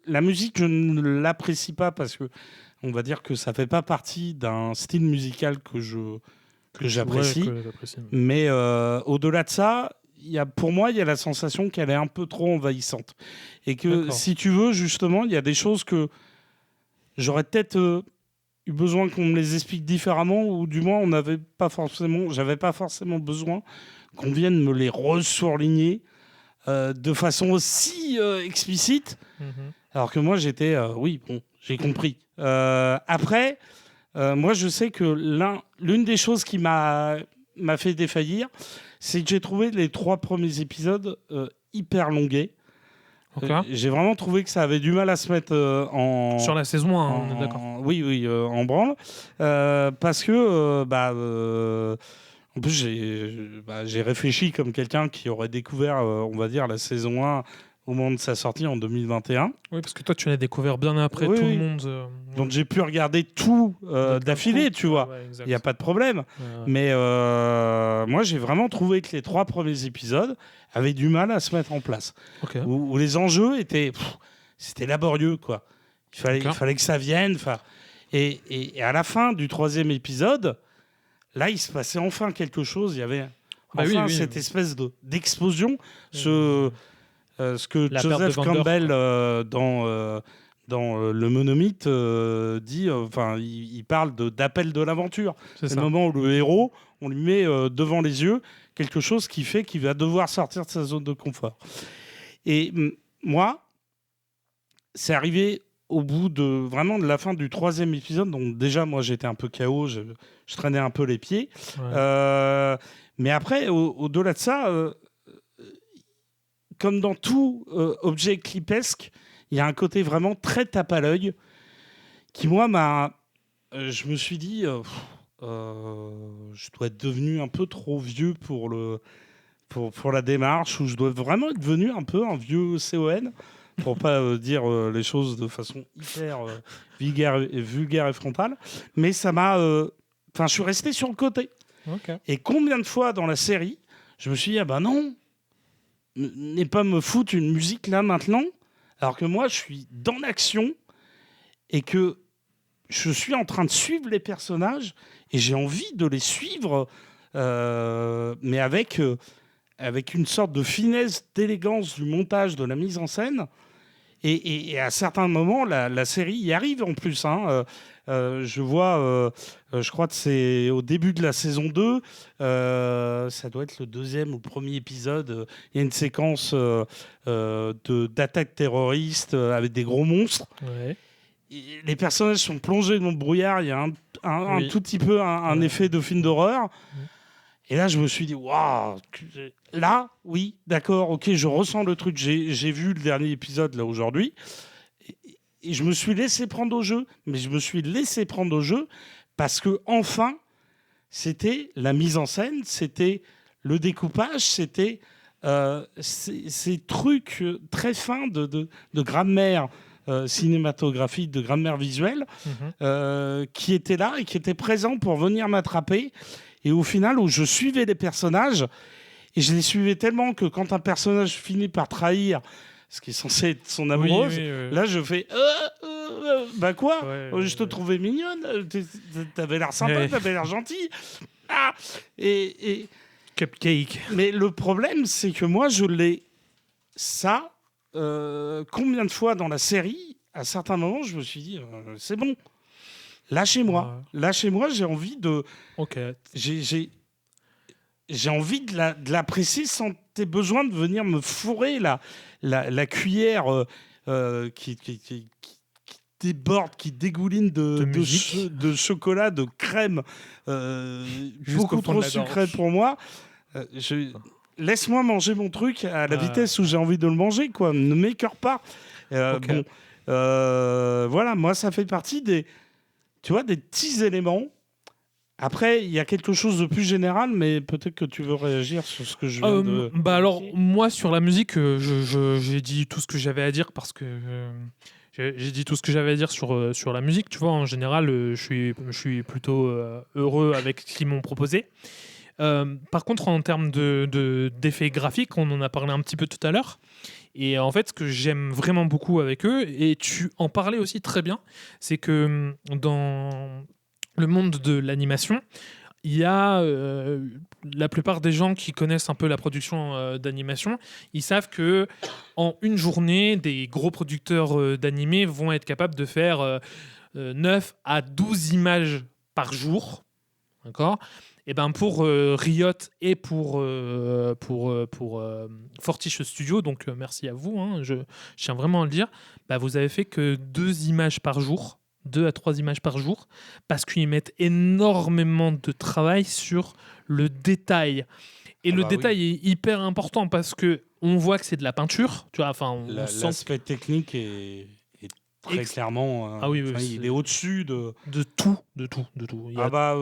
la musique, je ne l'apprécie pas parce que on va dire que ça fait pas partie d'un style musical que j'apprécie. Mais au-delà de ça, pour moi, il y a la sensation qu'elle est un peu trop envahissante. Et que, si tu veux, justement, il y a des choses que j'aurais peut-être eu besoin qu'on me les explique différemment, ou du moins, j'avais pas forcément besoin qu'on vienne me les ressurligner de façon aussi explicite. Alors que moi, j'étais... oui, bon, j'ai compris. Après, moi, je sais que l'une des choses qui m'a fait défaillir, c'est que j'ai trouvé les 3 premiers épisodes hyper longués. J'ai vraiment trouvé que ça avait du mal à se mettre en... Sur la saison 1, on est d'accord. Oui, en branle. Parce que... en plus, j'ai réfléchi comme quelqu'un qui aurait découvert, on va dire, la saison 1 au moment de sa sortie en 2021. Oui, parce que toi, tu l'as découvert bien après tout le monde. Donc, j'ai pu regarder tout d'affilée, tu vois. Il n'y a pas de problème. Mais moi, j'ai vraiment trouvé que les 3 premiers épisodes avaient du mal à se mettre en place. Où les enjeux étaient... c'était laborieux, quoi. Il fallait que ça vienne. Et à la fin du 3e épisode, là, il se passait enfin quelque chose. Il y avait Bah enfin, oui, cette oui. espèce de d'explosion, ce que La perte de Joseph Vander, Campbell quoi. dans le monomythe dit, enfin, il parle d'appel de l'aventure. C'est C'est le ça. moment où le héros, on lui met devant les yeux quelque chose qui fait qu'il va devoir sortir de sa zone de confort. Et moi, c'est arrivé au bout de vraiment de la fin du 3e épisode. Donc déjà, moi, j'étais un peu KO, je traînais un peu les pieds. Ouais. Mais après, au-delà de ça, comme dans tout objet clipesque, il y a un côté vraiment très tape à l'œil qui, moi, je me suis dit, je dois être devenu un peu trop vieux pour la démarche, ou je dois vraiment être devenu un peu un vieux CON, pour pas dire les choses de façon hyper vulgaire et frontale. Mais ça m'a... Enfin, je suis resté sur le côté. Ok. Et combien de fois dans la série, je me suis dit, ah ben non, n'est pas me foutre une musique là maintenant, alors que moi je suis dans l'action et que je suis en train de suivre les personnages et j'ai envie de les suivre, mais avec une sorte de finesse, d'élégance du montage, de la mise en scène. Et à certains moments, la série y arrive en plus. Je vois, je crois que c'est au début de la saison 2, ça doit être le 2e ou le 1er épisode, il y a une séquence d'attaque terroriste avec des gros monstres. Ouais. Et les personnages sont plongés dans le brouillard, il y a un Oui. tout petit peu un Ouais. effet de film d'horreur. Mhm. Et là, je me suis dit, waouh, là, oui, d'accord, ok, je ressens le truc. J'ai vu le dernier épisode là aujourd'hui, et je me suis laissé prendre au jeu. Mais je me suis laissé prendre au jeu parce que enfin, c'était la mise en scène, c'était le découpage, c'était ces trucs très fins de grammaire cinématographique, de grammaire visuelle, Mhm. qui étaient là et qui étaient présents pour venir m'attraper. Et au final, où je suivais les personnages, et je les suivais tellement que quand un personnage finit par trahir ce qui est censé être son Oui, amoureuse, oui. là je fais bah quoi, Ouais, je te trouvais mignonne, t'avais l'air sympa, ouais. t'avais l'air gentil. Ah et Cupcake. mais le problème, c'est que moi je l'ai ça combien de fois dans la série, à certains moments, je me suis dit c'est bon, lâchez-moi, Ouais. lâchez-moi, j'ai envie de Ok. j'ai envie de l'apprécier sans tes besoin de venir me fourrer la cuillère qui déborde, qui dégouline De musique. de chocolat, de crème, Jusqu'au beaucoup fond de trop la gorge. sucrée pour moi. Laisse-moi manger mon truc à la vitesse où j'ai envie de le manger, quoi. Ne m'écœure pas. Ok. Bon, voilà, moi, ça fait partie tu vois, des petits éléments. Après, il y a quelque chose de plus général, mais peut-être que tu veux réagir sur ce que je viens de... Bah alors, moi, sur la musique, j'ai dit tout ce que j'avais à dire parce que j'ai dit tout ce que j'avais à dire sur la musique. Tu vois, en général, je suis plutôt heureux avec ce qu'ils m'ont proposé. Par contre, en termes d'effets graphiques, on en a parlé un petit peu tout à l'heure. Et en fait, ce que j'aime vraiment beaucoup avec eux, et tu en parlais aussi très bien, c'est que dans le monde de l'animation, il y a la plupart des gens qui connaissent un peu la production d'animation, ils savent que en une journée, des gros producteurs d'animés vont être capables de faire 9 à 12 images par jour. D'accord. Et ben pour Riot et pour Fortiche Studio, donc merci à vous, hein, je tiens vraiment à le dire, bah, vous avez fait que 2 images par jour, 2 à 3 images par jour, parce qu'ils mettent énormément de travail sur le détail. Et Ah le bah détail est hyper important parce que on voit que c'est de la peinture, tu vois, enfin on sent L'aspect technique est très clairement... Ah oui, oui, enfin, il est au-dessus de... de tout, de tout, de tout. Il y a Ah bah...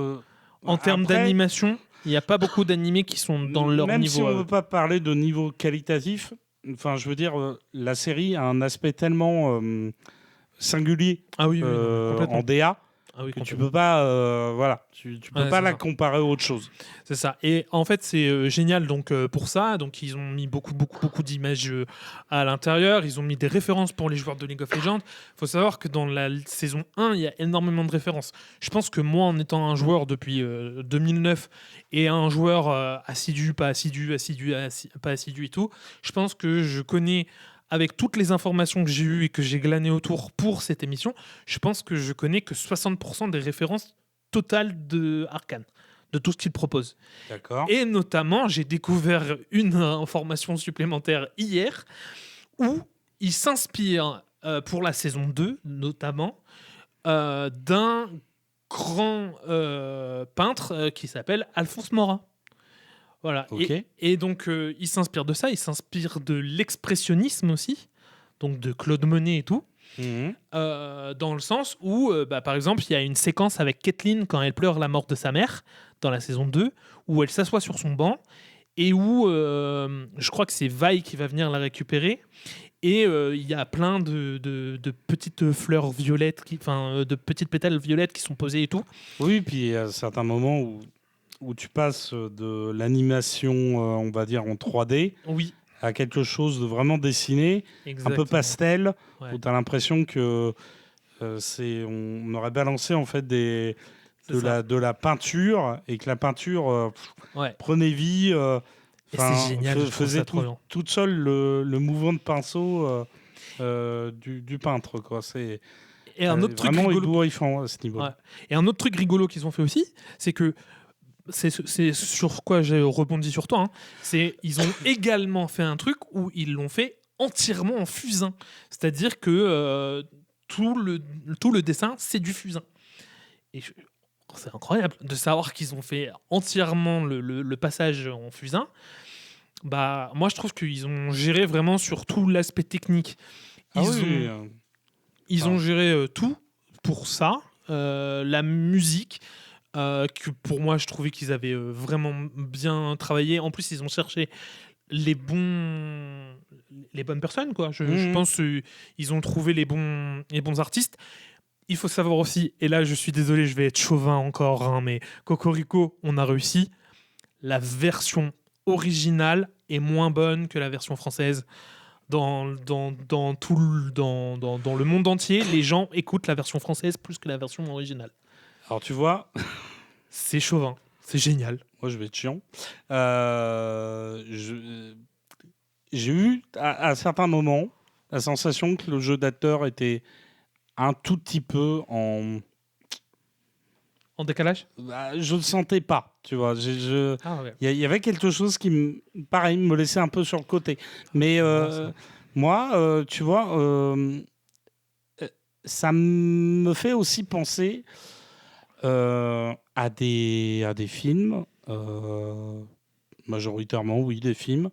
En termes après, d'animation, il n'y a pas beaucoup d'animés qui sont dans leur même niveau si on à ne eux. veut pas parler de niveau qualitatif, enfin, je veux dire, la série a un aspect tellement singulier Ah oui, oui, non, mais en complètement. DA Ah oui, que tu complètement. peux pas, voilà, tu peux Ouais, pas c'est la ça. comparer à autre chose. C'est ça. Et en fait, c'est génial donc pour ça. Donc ils ont mis beaucoup d'images à l'intérieur. Ils ont mis des références pour les joueurs de League of Legends. Il faut savoir que dans la saison 1, il y a énormément de références. Je pense que moi, en étant un joueur depuis 2009 et un joueur assidu, pas assidu, pas assidu et tout, je pense que je connais, avec toutes les informations que j'ai eues et que j'ai glanées autour pour cette émission, je pense que je connais que 60% des références totales de Arcane, de tout ce qu'il propose. D'accord. Et notamment, j'ai découvert une information supplémentaire hier où il s'inspire pour la saison 2, notamment, d'un grand peintre qui s'appelle Alphonse Morat. Voilà. Ok. Et donc, il s'inspire de ça, il s'inspire de l'expressionnisme aussi, donc de Claude Monet et tout. Mhm. Dans le sens où, par exemple, il y a une séquence avec Caitlyn quand elle pleure la mort de sa mère dans la saison 2, où elle s'assoit sur son banc et où je crois que c'est Vi qui va venir la récupérer. Et il y a plein de petites fleurs violettes, de petites pétales violettes qui sont posées et tout. Oui, puis il y a certains moments où tu passes de l'animation, on va dire en 3D, Oui, à quelque chose de vraiment dessiné, un exactement. peu pastel, Ouais, où tu as l'impression que on aurait balancé en fait c'est ça. de la peinture et que la peinture Ouais. prenait vie, Et c'est génial, je trouve faisait ça trop bien. toute seule le mouvement de pinceau du peintre. Quoi. C'est Et un autre truc vraiment rigolo. ébouriffant à ce niveau. Ouais. Et un autre truc rigolo qu'ils ont fait aussi, c'est que c'est sur quoi j'ai rebondi sur toi. Hein. C'est ils ont également fait un truc où ils l'ont fait entièrement en fusain. C'est-à-dire que tout le dessin, c'est du fusain. Et c'est incroyable de savoir qu'ils ont fait entièrement le passage en fusain. Bah, moi, je trouve qu'ils ont géré vraiment sur tout l'aspect technique. Ah Ils oui, oui, ont, ils ont géré tout pour ça. La musique, que pour moi, je trouvais qu'ils avaient vraiment bien travaillé. En plus, ils ont cherché les bonnes personnes, quoi. Je pense qu'ils ont trouvé les bons artistes. Il faut savoir aussi, et là, je suis désolé, je vais être chauvin encore, hein, mais Cocorico, on a réussi. La version originale est moins bonne que la version française. Dans le monde entier, les gens écoutent la version française plus que la version originale. Alors tu vois, C'est chauvin, c'est génial. moi je vais être chiant. J'ai eu à certains moments la sensation que le jeu d'acteur était un tout petit peu en. En décalage. Bah, je le sentais pas, tu vois. Ah ouais. Il y avait quelque chose qui, pareil, me laissait un peu sur le côté. Mais C'est marrant, ça. moi, tu vois, ça me fait aussi penser à des films, majoritairement, oui, des films,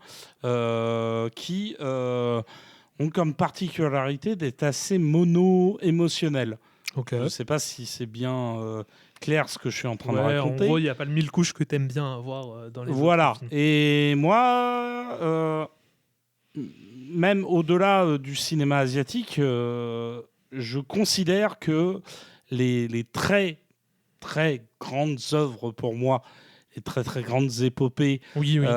qui ont comme particularité d'être assez mono-émotionnels. Ok. Je ne sais pas si c'est bien clair ce que je suis en train de Ouais, en raconter. gros, il n'y a pas le 1000 couches que t'aimes bien avoir dans les Voilà. autres films. Et moi, même au-delà du cinéma asiatique, je considère que les très, très grandes œuvres pour moi, les très, très grandes épopées, Oui, oui.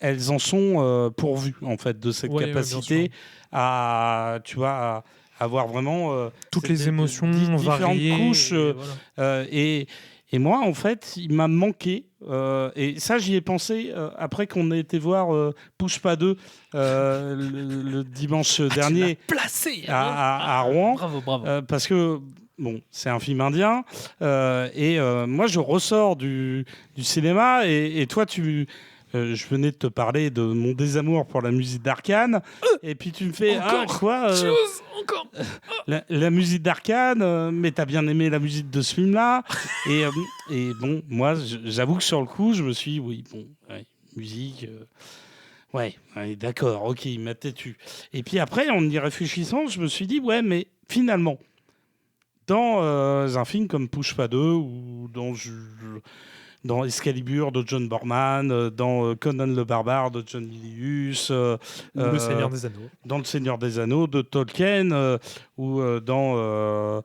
elles en sont pourvues, en fait, de cette Ouais, ouais, bien capacité sûr. à, tu vois, à avoir vraiment Toutes les émotions différentes variées. couches. Et voilà. Et moi, en fait, il m'a manqué, et ça, j'y ai pensé après qu'on ait été voir Pushpa 2 le dimanche dernier Tu l'as placé à Rouen, Bravo, bravo. parce que bon, c'est un film indien, et moi, je ressors du cinéma, et toi, je venais de te parler de mon désamour pour la musique d'Arcane, et puis tu me fais Encore quoi chose, encore. la musique d'Arcane, mais t'as bien aimé la musique de ce film-là. Et bon, moi, j'avoue que sur le coup, je me suis dit, oui, bon, ouais, musique, ouais, d'accord, ok, il m'a têtu. Et puis après, en y réfléchissant, je me suis dit, ouais, mais finalement, dans un film comme Pushpa 2 ou dans Excalibur de John Borman, dans Conan le Barbare de John Milius, Le Seigneur des Anneaux. dans Le Seigneur des Anneaux de Tolkien, ou dans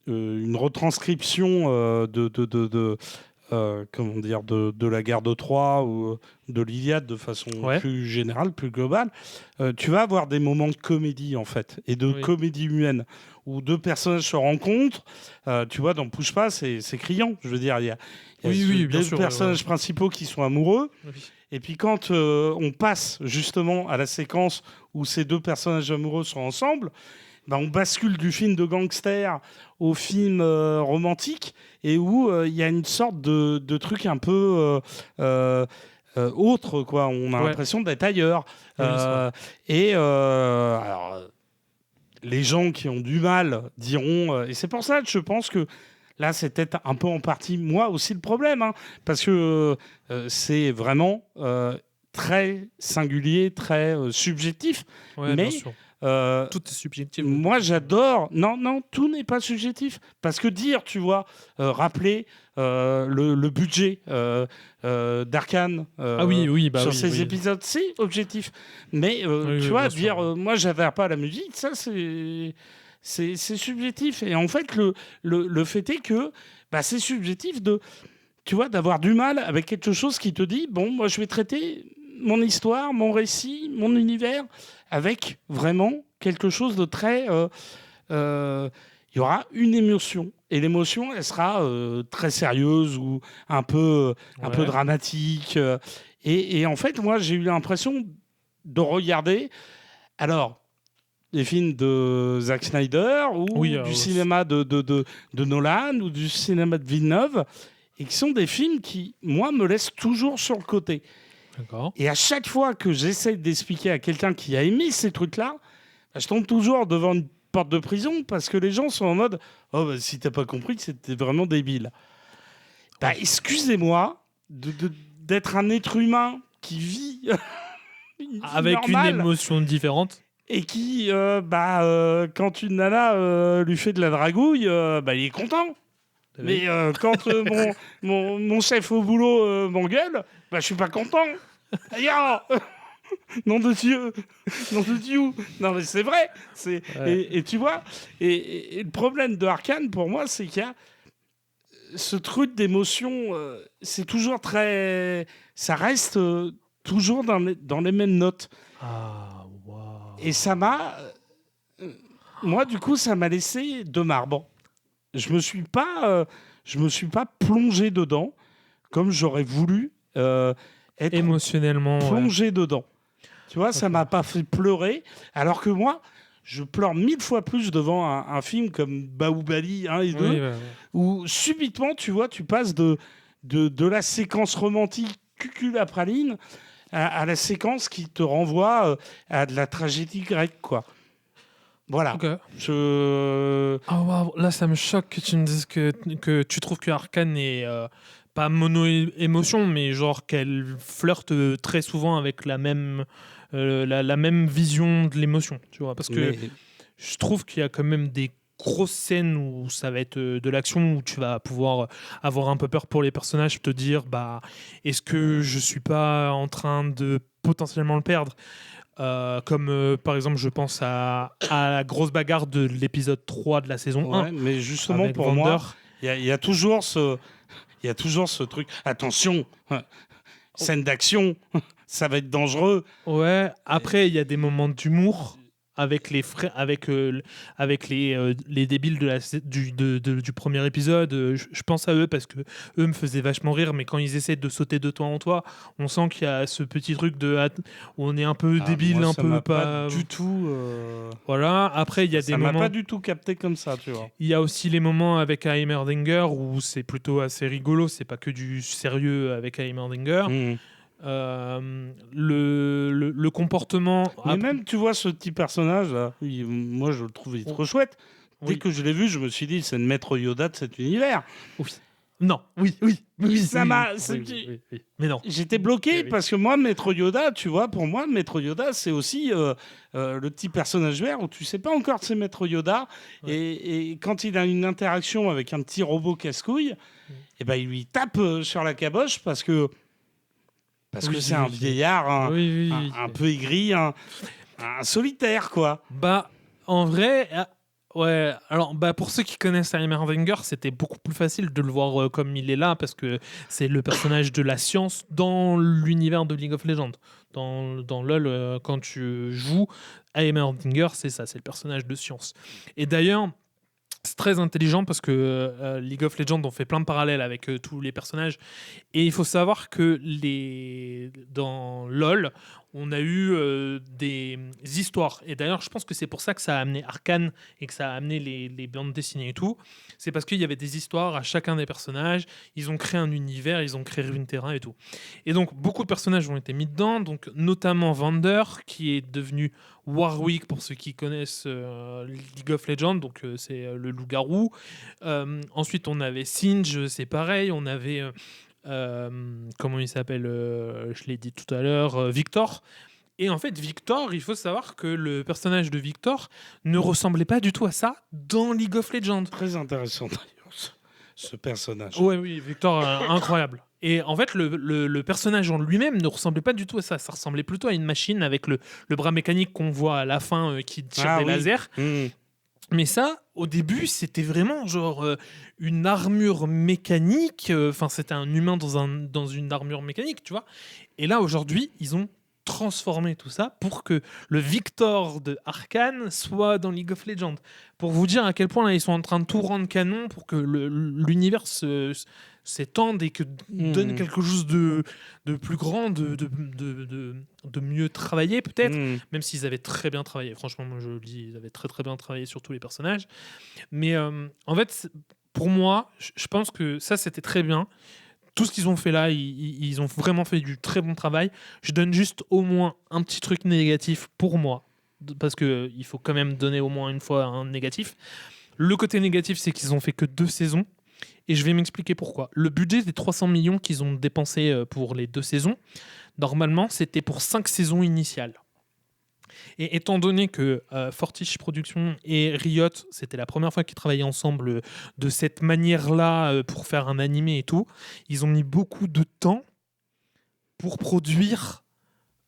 une retranscription comment dire, de la guerre de Troie ou de l'Iliade de façon plus générale, plus globale, tu vas avoir des moments de comédie en fait, et de comédie humaine, où deux personnages se rencontrent. Tu vois, dans Pousse pas, c'est criant. Je veux dire, il y a deux personnages principaux qui sont amoureux. Et puis quand on passe justement à la séquence où ces deux personnages amoureux sont ensemble, on bascule du film de gangster au film romantique, et où il y a une sorte de truc un peu autre, quoi. On a l'impression d'être ailleurs. Alors, les gens qui ont du mal diront... et c'est pour ça que je pense que là, c'est peut-être un peu en partie, moi aussi, le problème. Hein, parce que c'est vraiment très singulier, très subjectif. Mais... tout est subjectif. Moi, j'adore. Non, tout n'est pas subjectif. Parce que dire, tu vois, rappeler le budget d'Arcane sur ces épisodes, c'est objectif. Mais tu vois, dire, moi, j'adhère pas à la musique, ça, c'est subjectif. Et en fait, le fait est que c'est subjectif tu vois, d'avoir du mal avec quelque chose qui te dit, bon, moi, je vais traiter mon histoire, mon récit, mon univers, avec vraiment quelque chose de très... il y aura une émotion. Et l'émotion, elle sera très sérieuse ou un peu dramatique. Et en fait, moi, j'ai eu l'impression de regarder... Alors, des films de Zack Snyder ou du cinéma de Nolan ou du cinéma de Villeneuve, et qui sont des films qui, moi, me laissent toujours sur le côté. D'accord. Et à chaque fois que j'essaie d'expliquer à quelqu'un qui a aimé ces trucs-là, je tombe toujours devant une porte de prison, parce que les gens sont en mode « Oh, si t'as pas compris, c'était vraiment débile. » Excusez-moi d'être un être humain qui vit une vie avec normale, une émotion différente. Et qui, quand une nana lui fait de la dragouille, il est content. Mais quand mon chef au boulot m'engueule, je suis pas content. Nom de Dieu. Non, mais c'est vrai. Et tu vois, et le problème de Arcane, pour moi, c'est qu'il y a ce truc d'émotion. C'est toujours très... Ça reste toujours dans les mêmes notes. Ah, wow. Et ça m'a... moi, du coup, ça m'a laissé de marbre. Je me suis pas plongé dedans comme j'aurais voulu être émotionnellement plongé dedans. Tu vois, ça m'a pas fait pleurer, alors que moi, je pleure 1000 fois plus devant un film comme Baoubali 1 et 2, où subitement, tu vois, tu passes de la séquence romantique cuculapraline à la séquence qui te renvoie à de la tragédie grecque, quoi. Voilà. Okay. Là, ça me choque que tu me dises que tu trouves que Arcane n'est pas mono-émotion, mais genre qu'elle flirte très souvent avec la même vision de l'émotion. Tu vois, parce que je trouve qu'il y a quand même des grosses scènes où ça va être de l'action, où tu vas pouvoir avoir un peu peur pour les personnages, te dire est-ce que je suis pas en train de potentiellement le perdre. Comme par exemple, je pense à la grosse bagarre de l'épisode 3 de la saison 1. Mais justement, pour moi, il y a toujours ce truc. Attention, scène d'action, ça va être dangereux. Ouais, après, il y a des moments d'humour avec les débiles du premier épisode. Je pense à eux parce que eux me faisaient vachement rire, mais quand ils essaient de sauter de toi en toi, on sent qu'il y a ce petit truc où on est un peu débile, moi, un peu pas du tout. Voilà. Après, il y a des moments. Ça m'a pas du tout capté comme ça, tu vois. Il y a aussi les moments avec Heimerdinger où c'est plutôt assez rigolo. C'est pas que du sérieux avec Heimerdinger. Le comportement... Mais même, tu vois, ce petit personnage-là, moi, je le trouvais trop chouette. Dès que je l'ai vu, je me suis dit, c'est le maître Yoda de cet univers. Oui. Non, oui. Ça m'a- c'est- Oui. Mais non. J'étais bloqué Oui. parce que moi, Maître Yoda, tu vois, pour moi, Maître Yoda, c'est aussi le petit personnage vert où tu sais pas encore que c'est Maître Yoda. Ouais. Et quand il a une interaction avec un petit robot casse-couille, et ben, il lui tape sur la caboche parce que c'est un vieillard un peu aigri, un solitaire, quoi. Bah, en vrai, ouais. Alors, bah, pour ceux qui connaissent Heimerdinger, c'était beaucoup plus facile de le voir comme il est là parce que c'est le personnage de la science dans l'univers de League of Legends. Dans LoL, quand tu joues Heimerdinger, c'est ça, c'est le personnage de science. Et d'ailleurs, c'est très intelligent parce que League of Legends, on fait plein de parallèles avec tous les personnages. Et il faut savoir que dans LoL, on a eu des histoires. Et d'ailleurs, je pense que c'est pour ça que ça a amené Arcane et que ça a amené les bandes dessinées et tout. C'est parce qu'il y avait des histoires à chacun des personnages. Ils ont créé un univers, ils ont créé Runeterra et tout. Et donc, beaucoup de personnages ont été mis dedans, donc notamment Vander, qui est devenu Warwick pour ceux qui connaissent League of Legends, donc c'est le loup-garou. Ensuite, on avait Singe, c'est pareil. On avait comment il s'appelle, je l'ai dit tout à l'heure, Victor. Et en fait, Victor, il faut savoir que le personnage de Victor ne ressemblait pas du tout à ça dans League of Legends. Très intéressant d'ailleurs, ce personnage. Ouais, oui, Victor, incroyable. Et en fait, le personnage en lui-même ne ressemblait pas du tout à ça. Ça ressemblait plutôt à une machine avec le bras mécanique qu'on voit à la fin qui tire des lasers. Mais ça, au début, c'était vraiment genre une armure mécanique. Enfin, c'était un humain dans une armure mécanique, tu vois. Et là, aujourd'hui, ils ont transformé tout ça pour que le Victor de Arcane soit dans League of Legends. Pour vous dire à quel point là, ils sont en train de tout rendre canon pour que l'univers s'étende et que donne quelque chose de plus grand, de mieux travaillé peut-être, même s'ils avaient très bien travaillé. Franchement, moi je le dis, ils avaient très très bien travaillé sur tous les personnages. Mais en fait, pour moi, je pense que ça c'était très bien. Tout ce qu'ils ont fait là, ils ont vraiment fait du très bon travail. Je donne juste au moins un petit truc négatif pour moi, parce qu'il faut quand même donner au moins une fois un négatif. Le côté négatif, c'est qu'ils ont fait que 2 saisons. Et je vais m'expliquer pourquoi. Le budget des 300 millions qu'ils ont dépensé pour les 2 saisons, normalement, c'était pour 5 saisons initiales. Et étant donné que Fortiche Productions et Riot, c'était la première fois qu'ils travaillaient ensemble de cette manière-là pour faire un animé et tout, ils ont mis beaucoup de temps pour produire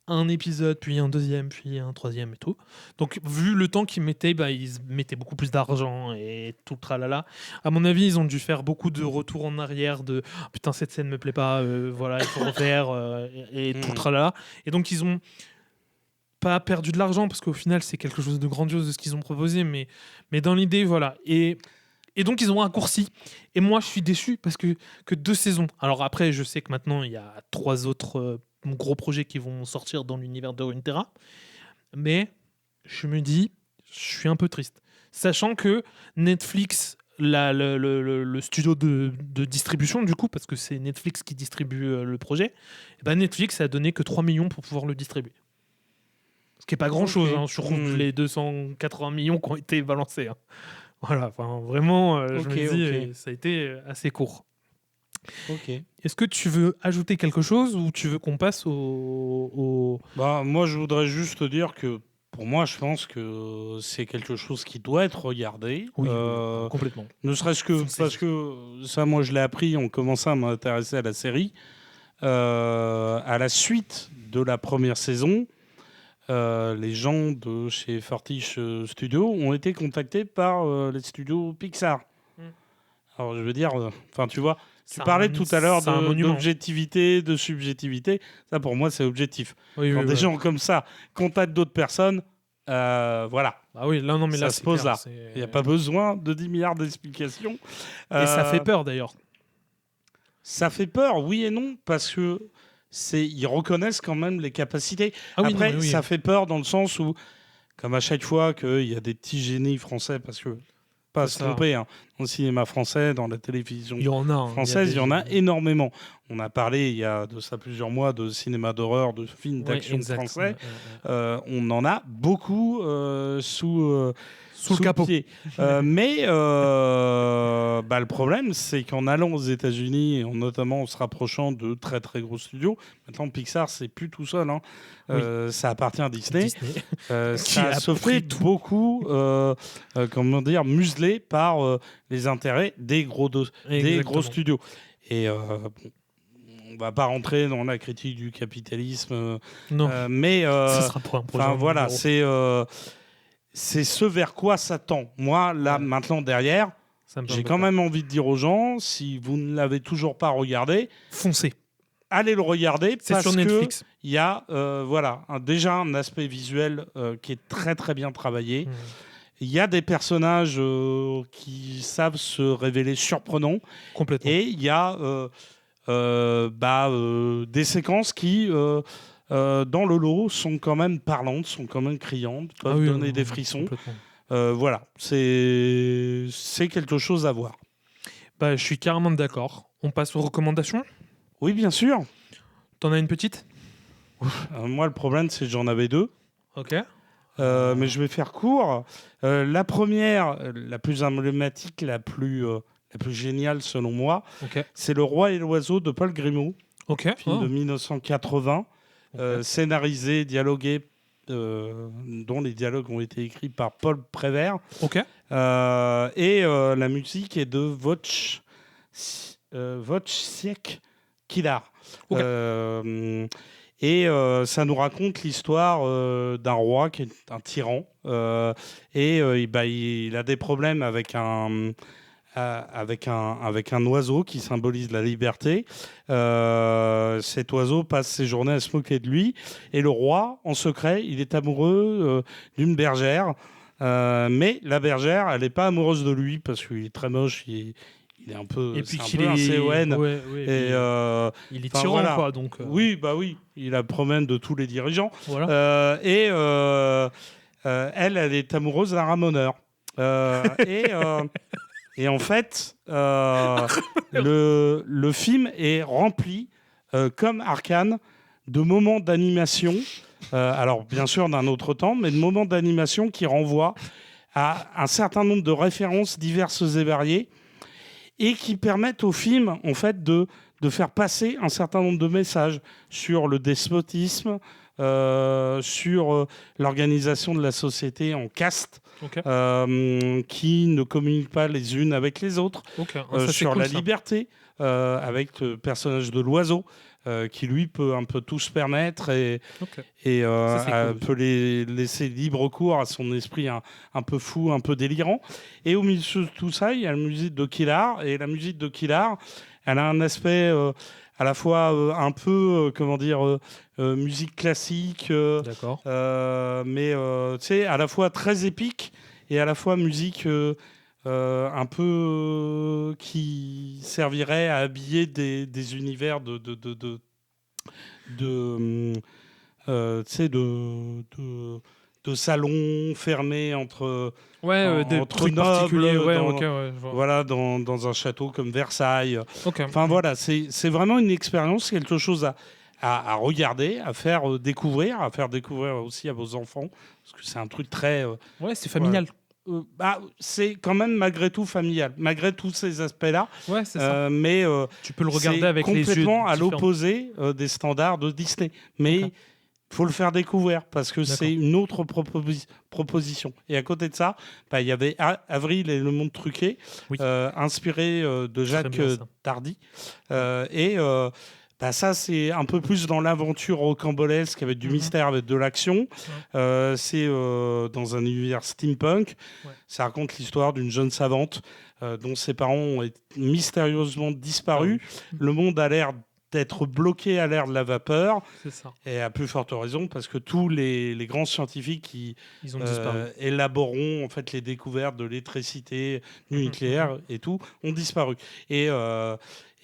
un épisode, puis un deuxième, puis un troisième et tout. Donc, vu le temps qu'ils mettaient, ils mettaient beaucoup plus d'argent et tout le tralala. À mon avis, ils ont dû faire beaucoup de retours en arrière de oh, putain, cette scène me plaît pas, voilà, il faut refaire et tout le tralala. Et donc, ils ont pas perdu de l'argent parce qu'au final, c'est quelque chose de grandiose de ce qu'ils ont proposé, mais dans l'idée, voilà. Et donc, ils ont raccourci. Et moi, je suis déçu parce que 2 saisons. Alors après, je sais que maintenant, il y a 3 autres gros projets qui vont sortir dans l'univers de Runeterra. Mais je me dis, je suis un peu triste. Sachant que Netflix, le studio de distribution, du coup, parce que c'est Netflix qui distribue le projet, Netflix a donné que 3 millions pour pouvoir le distribuer. Ce qui n'est pas grand-chose sur les 280 millions qui ont été balancés. Hein. Voilà, enfin, vraiment, je me dis, ça a été assez court. Ok. Est-ce que tu veux ajouter quelque chose ou tu veux qu'on passe au... Bah, moi, je voudrais juste te dire que pour moi, je pense que c'est quelque chose qui doit être regardé. Oui, complètement. Ne serait-ce que parce que ça, moi, je l'ai appris en commençant à m'intéresser à la série. À la suite de la première saison, les gens de chez Fortiche Studios ont été contactés par les studios Pixar. Alors, je veux dire, tu vois, tu parlais tout à l'heure d'objectivité, de subjectivité. Ça, pour moi, c'est objectif. Quand des gens comme ça contactent d'autres personnes, voilà. Ah oui, là, non, mais ça là, se pose clair, là. Il n'y a pas besoin de 10 milliards d'explications. Et ça fait peur, d'ailleurs. Ça fait peur, oui et non, parce que ils reconnaissent quand même les capacités. Après, ça fait peur dans le sens où, comme à chaque fois qu'il y a des petits génies français, parce que pas à se tromper, hein, dans le cinéma français, dans la télévision française, il y en a énormément. On a parlé il y a de ça plusieurs mois de cinéma d'horreur, de films d'action français. On en a beaucoup sous Sous le capot. pied. Mais le problème, c'est qu'en allant aux États-Unis, et notamment en se rapprochant de très très gros studios, maintenant Pixar, c'est plus tout seul. Hein. Ça appartient à Disney. Ça se fait beaucoup, comment dire, muselé par les intérêts des gros studios. Et on va pas rentrer dans la critique du capitalisme, mais ce sera pour un projet. Voilà, c'est ce vers quoi ça tend. Moi, là, maintenant, derrière, j'ai quand même envie de dire aux gens, si vous ne l'avez toujours pas regardé, foncez. Allez le regarder, parce sur Netflix. Il y a déjà un aspect visuel qui est très très bien travaillé. Il y a des personnages qui savent se révéler surprenants. Complètement. Et il y a des séquences qui, dans le lot, sont quand même parlantes, sont quand même criantes, peuvent donner des frissons. Voilà, c'est quelque chose à voir. Je suis carrément d'accord. On passe aux recommandations ? Oui, bien sûr. T'en as une petite ? Moi, le problème, c'est que j'en avais 2. Ok. Mais je vais faire court. La première, la plus emblématique, la plus géniale selon moi, c'est Le Roi et l'Oiseau de Paul Grimaud, film de 1980, scénarisé, dialogué, dont les dialogues ont été écrits par Paul Prévert. Et la musique est de Wojciech Kilar. Et ça nous raconte l'histoire d'un roi qui est un tyran. Il a des problèmes avec un oiseau qui symbolise la liberté. Cet oiseau passe ses journées à se moquer de lui. Et le roi, en secret, il est amoureux d'une bergère. Mais la bergère, elle n'est pas amoureuse de lui parce qu'il est très moche. Il est un peu, un CON. Il est tyran, quoi. Donc, Oui, il a le problème de tous les dirigeants. Voilà. Elle est amoureuse d'un ramoneur. Et en fait, le film est rempli, comme Arcane, de moments d'animation. Alors, bien sûr, d'un autre temps, mais de moments d'animation qui renvoient à un certain nombre de références diverses et variées et qui permettent au film, en fait, de faire passer un certain nombre de messages sur le despotisme, sur l'organisation de la société en caste, qui ne communiquent pas les unes avec les autres, sur la liberté, avec le personnage de l'oiseau, qui lui peut un peu tout se permettre et peut laisser libre cours à son esprit un peu fou, un peu délirant. Et au milieu de tout ça, il y a la musique de Kilar, et la musique de Kilar, elle a un aspect à la fois un peu, musique classique, mais tu sais, à la fois très épique et à la fois musique un peu qui servirait à habiller des univers de salons fermés entre nobles, voilà, dans un château comme Versailles. Voilà, c'est vraiment une expérience, quelque chose à regarder, à faire découvrir aussi à vos enfants, parce que c'est un truc très... c'est familial. C'est quand même malgré tout familial, malgré tous ces aspects-là. Ouais, c'est ça. Mais tu peux le regarder avec les yeux complètement à l'opposé des standards de Disney. Mais il faut le faire découvrir parce que c'est une autre proposition. Et à côté de ça, il y avait Avril et le monde truqué, inspiré de Jacques Tardy. Ça, c'est un peu plus dans l'aventure rocambolesque avec du mystère, avec de l'action. C'est dans un univers steampunk. Ça raconte l'histoire d'une jeune savante dont ses parents ont mystérieusement disparu. Le monde a l'air d'être bloqué à l'ère de la vapeur. C'est ça. Et à plus forte raison parce que tous les grands scientifiques qui élaboreront en fait les découvertes de l'électricité, du nucléaire et tout ont disparu. Et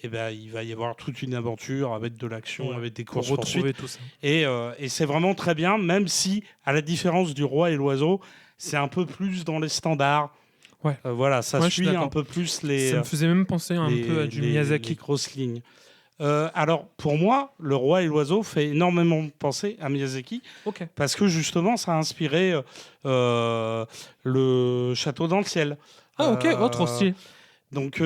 il va y avoir toute une aventure avec de l'action, avec des courses-poursuites. Tout ça. Et c'est vraiment très bien, même si, à la différence du Roi et l'Oiseau, c'est un peu plus dans les standards. Ça suit un peu plus les... Ça me faisait même penser un peu à du Miyazaki. Les grosses lignes. Alors, pour moi, Le Roi et l'Oiseau fait énormément penser à Miyazaki, Ok. parce que justement, ça a inspiré le Château dans le ciel. Ah, ok, trop stylé. Donc,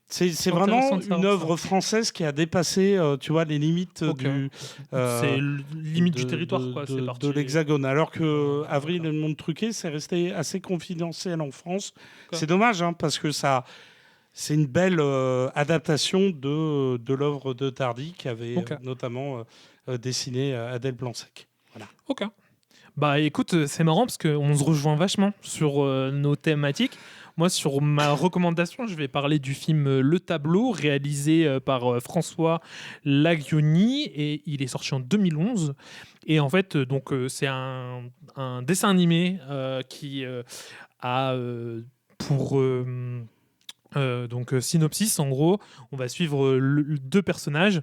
c'est Intéressant vraiment de savoir une ça. œuvre française qui a dépassé, tu vois, les limites Ok. du C'est limite du territoire, quoi. C'est de parti. l'Hexagone. Alors que Ouais, Avril et d'accord. le monde truqué, c'est resté assez confidentiel en France. Ok. C'est dommage, hein, parce que c'est une belle adaptation de l'œuvre de Tardy qui avait Ok. notamment dessiné Adèle Blanc-Sec. Voilà. Ok. Bah écoute, c'est marrant parce qu'on se rejoint vachement sur nos thématiques. Moi, sur ma recommandation, je vais parler du film Le Tableau, réalisé par François Lagioni, et il est sorti en 2011. Et en fait, c'est un dessin animé qui a pour synopsis, en gros, on va suivre deux personnages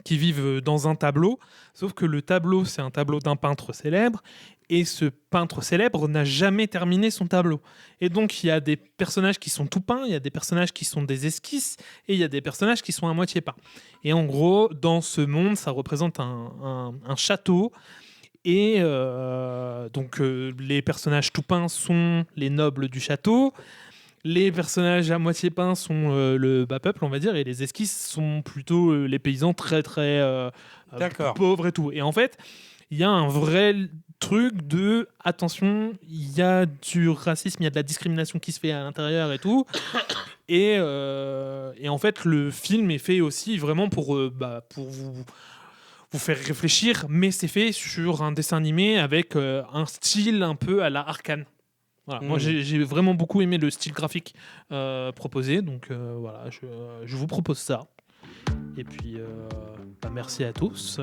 qui vivent dans un tableau, sauf que le tableau, c'est un tableau d'un peintre célèbre, et ce peintre célèbre n'a jamais terminé son tableau. Et donc, il y a des personnages qui sont tout peints, il y a des personnages qui sont des esquisses, et il y a des personnages qui sont à moitié peints. Et en gros, dans ce monde, ça représente un château, et les personnages tout peints sont les nobles du château, les personnages à moitié peints sont le bas peuple, on va dire, et les esquisses sont plutôt les paysans très très D'accord. pauvres et tout. Et en fait, il y a un vrai truc de attention, il y a du racisme, il y a de la discrimination qui se fait à l'intérieur et tout. Et en fait, le film est fait aussi vraiment pour vous faire réfléchir, mais c'est fait sur un dessin animé avec un style un peu à la Arcane. Voilà. Moi, j'ai vraiment beaucoup aimé le style graphique proposé, donc voilà, je vous propose ça. Et puis, merci à tous.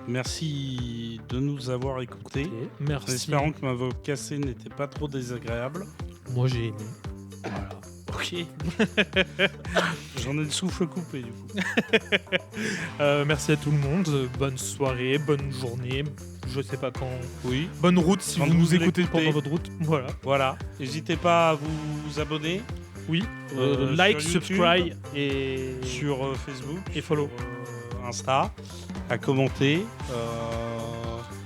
Merci de nous avoir écoutés. Merci. En espérant que ma voix cassée n'était pas trop désagréable. Moi, j'ai aimé. Voilà. Ok. J'en ai le souffle coupé du coup. Merci à tout le monde. Bonne soirée, bonne journée. Je sais pas quand. Oui. Bonne route si Quand vous nous vous écoutez l'écoutez. pendant votre route. Voilà. Voilà. N'hésitez pas à vous abonner Oui. sur Like, YouTube, subscribe et sur Facebook et follow. sur, Insta, à commenter.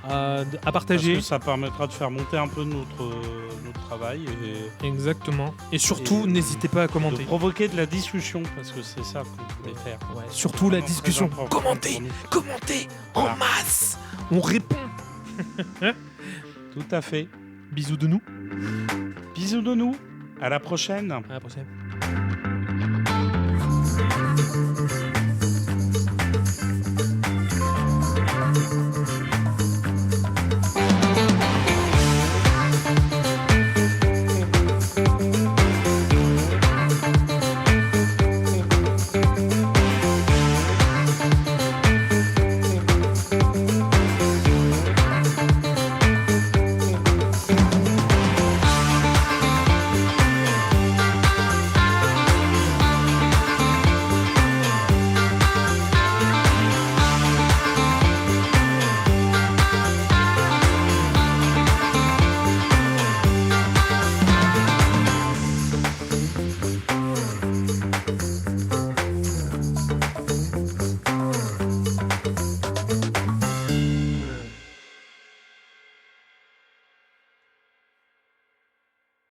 À Parce partager. que ça permettra de faire monter un peu notre travail et Exactement. Et surtout, Et n'hésitez pas à de commenter. provoquer de la discussion parce que c'est ça qu'on voulait faire. Ouais, surtout la Vraiment discussion. très important Commentez, pour nous. commentez Voilà. en masse. On répond. Tout à fait. Bisous de nous. Bisous de nous. À la prochaine. À la prochaine.